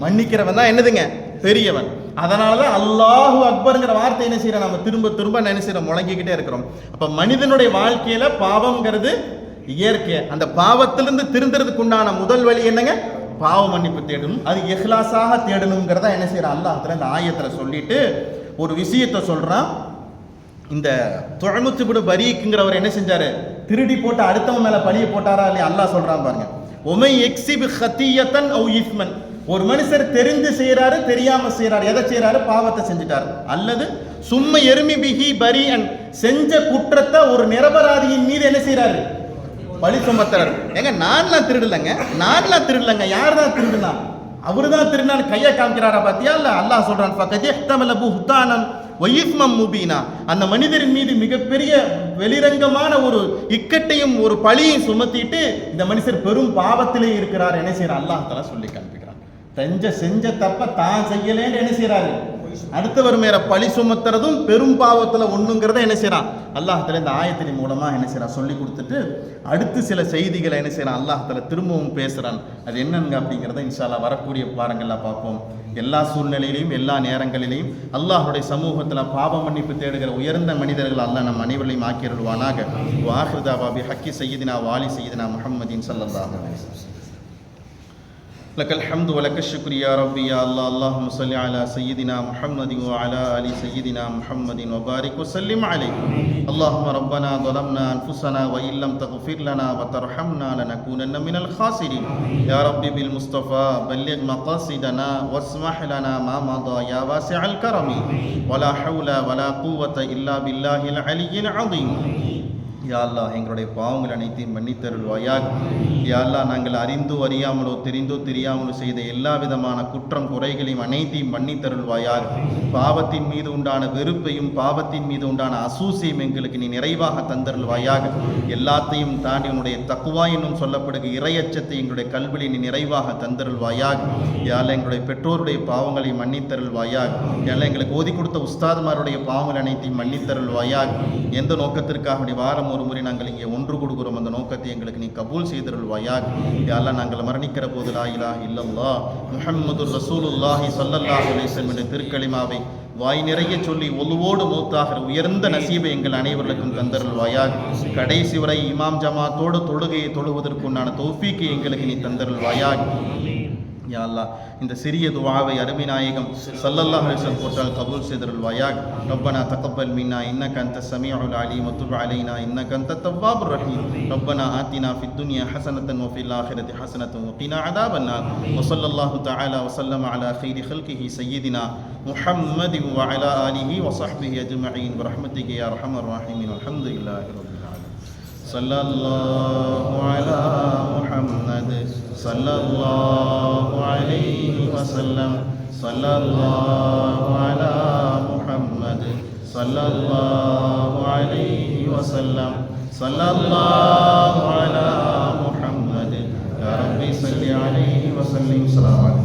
மன்னிக்கிறவன் தான் என்னதுங்க பெரியவன். அதனாலதான் அல்லாஹு அக்பர்ங்கிற வார்த்தை என்ன செய்யறோம், நம்ம திரும்ப திரும்ப நினைச்சிடும், முழங்கிக்கிட்டே இருக்கிறோம். அப்ப மனிதனுடைய வாழ்க்கையில பாவம்ங்கிறது இயற்கை. அந்த பாவத்திலிருந்து திருந்துறதுக்கு உண்டான முதல் வழி என்னங்க, பாவ மன்னிப்பு தேடணும். அது இஹ்லாஸாக தேடணுங்கிறதா என்ன செய்யறான் அல்லாஹ் இந்த ஆயத்துல சொல்லிட்டு ஒரு விஷயத்தை சொல்றான். இந்த துஅமுத் இப்னு பரீக்ங்கிறவர் என்ன செஞ்சாரு, திருடி போட்டு அடுத்தவன் மேல பழிய போட்டாரா இல்லையா? அல்லாஹ் சொல்றான் பாருங்க, உமை எக்ஸிப் ஹத்தியத்தன் அவ் இஸ்மன். ஒரு மனுஷர் தெரிந்து செய்யறாரு, தெரியாம செய்யறாரு, எதை செய்யறாரு, பாவத்தை செஞ்சுட்டாரு, அல்லது சும்மா எருமி பிஹி பரீஅன், செஞ்ச குற்றத்தை ஒரு நிரபராதியின் மீது என்ன செய்யறாரு, பழி சுமத்துறாரு. ஏங்க நான்லாம் திருடலங்க, யார் தான் திருடுனா, அவரு தான் திருடினான்னு கையை காமிக்கிறாரா பாத்தியா? இல்ல அல்லாஹ் சொல்றான், ஃபகத் இஹ்தமல புஹ்தானன் வ இஸ்மம் முபீனா. அந்த மனிதரின் மீது மிகப்பெரிய வெளிரங்கமான ஒரு இக்கட்டையும் ஒரு பழியையும் சுமத்திட்டு இந்த மனுஷர் பெரும் பாவத்திலே இருக்கிறார். என்ன செய்யறார், அல்லாஹ் தஆலா சொல்லி காண்பிக்கிறான். செஞ்ச தப்ப தான் செய்யலேன்னு என்ன செய்யறாரு, அடுத்தவர் மேல பழி சுமத்துறதும் பெரும் பாவத்துல ஒண்ணுங்கிறத என்ன செய்யறான் அல்லாஹ் தஆலா இந்த ஆயத்தின் மூலமா என்ன செய்யறான் சொல்லி கொடுத்துட்டு அடுத்து சில செய்திகளை என்ன செய்யறான் அல்லாஹ் தஆலா திரும்பவும் பேசுறான். அது என்னங்க அப்படிங்கிறத இன்ஷா அல்லாஹ் வரக்கூடிய வாரங்கள்ல பார்ப்போம். எல்லா சூழ்நிலையிலையும் எல்லா நேரங்களிலையும் அல்லாஹ்வுடைய சமூகத்துல பாவ மன்னிப்பு தேடுகிற உயர்ந்த மனிதர்கள் அல்லாஹ் நம் அனைவரையும் ஆக்கியருள்வானாக. வாஹிரு தஅவா பிஹக்கி சய்யிதினா வாலி சய்யிதினா முஹம்மதின் ஸல்லல்லாஹு அலைஹி வஸல்லம். لك الحمد ولك الشكر يا ربي يا الله. اللهم صل على سيدنا محمد وعلى آل سيدنا محمد وبارك وسلم عليه. اللهم ربنا ظلمنا أنفسنا وإن لم تغفر لنا وترحمنا لنكونن من الخاسرين. يا ربي بالمصطفى بلغ مقاصدنا واسمح لنا ما مضى يا واسع الكرم. ولا حول ولا قوة إلا بالله العلي العظيم. யா அல்லாஹ் எங்களுடைய பாவங்கள் அனைத்தையும் மன்னித்தருள்வாயாக. யா அல்லாஹ் நாங்கள் அறிந்தோ அறியாமலோ தெரிந்தோ தெரியாமலோ செய்த எல்லா விதமான குற்றம் குறைகளையும் அனைத்தையும் மன்னித்தருள்வாயாக. பாவத்தின் மீது உண்டான வெறுப்பையும் பாவத்தின் மீது உண்டான அசூசியும் எங்களுக்கு நீ நிறைவாக தந்தருள்வாயாக. எல்லாத்தையும் தாண்டி உன்னுடைய தக்குவா என்னும் சொல்லப்படுகிற இறையச்சத்தை எங்களுடைய கல்வியை நீ நிறைவாக தந்தருள்வாயாக. யா அல்லாஹ் எங்களுடைய பெற்றோருடைய பாவங்களை மன்னித்தருள்வாயாக. யா அல்லாஹ் எங்களுக்கு ஓதி கொடுத்த உஸ்தாதுமாருடைய பாவங்கள் அனைத்தையும் மன்னித்தருள்வாயாக. எந்த நோக்கத்திற்காக வாரம் ஒரு முறை நாங்கள் இங்கே ஒன்று கொடுக்கிறோம், அந்த நோக்கத்தை எங்களுக்கு நீ கபூல் செய்தருள்வாயாக. யா அல்லாஹ் நாங்கள் மரணிக்கிற போது லா இலாஹ இல்லல்லாஹ் முஹம்மதுர் ரசூலுல்லாஹி ஸல்லல்லாஹு அலைஹி வஸல்லம் என்ற திருக்கலிமாவை வாய் நிறைய சொல்லி ஒலுவோடு மௌத்தாகிற உயர்ந்த நசீபை எங்கள் அனைவருக்கும் தந்தருள்வாயாக. கடைசி வரை இமாம் ஜமாத்தோடு தொழுகையை தொழுவதற்குண்டான தௌஃபீக்கை எங்களுக்கு நீ தந்தருள்வாயாக. யா அல்லாஹ் இந்த சிறிய துஆவை அருமை நாயகம் ஸல்லல்லாஹு அலைஹி வஸல்லம் போட்டால் கபூல் செய்தருள்வாயாக. ரப்பனா தகப்பல் மின்னா இன்னக அன்த ஸமீஉல் அலீம் வதுப் அலைனா இன்னக அன்த தவ்வாபுர் ரஹீம். ரப்பனா ஆத்தினா ஃபித் துன்யா ஹஸனத்தன் வ ஃபில் ஆখিরাতি ஹஸனத்தன் வ கினா அஸாபன் நார். வ ஸல்லல்லாஹு தஆலா வ ஸல்லம அலா கைரி ஹல்கிஹி சய்யிதினா முஹம்மதின் வ அலா ஆலிஹி வ ஸஹ்பிஹி அஜ்மஈன் பிரஹ்மதிக யா அர்ஹமர் ராஹிமீன். அல்ஹம்துலில்லாஹி ரப்பில் ஆலமீன். ஸல்லல்லாஹு அலா முஹம்மத் ஸல்லல்லாஹு அலைஹி வஸல்லம். ஸல்லல்லாஹு அலா முஹம்மத் ஸல்லல்லாஹு அலைஹி வஸல்லம். ஸல்லல்லாஹு அலா முஹம்மத் யா ரப்பி ஸல்லி அலைஹி வஸல்லிம். ஸலாம்.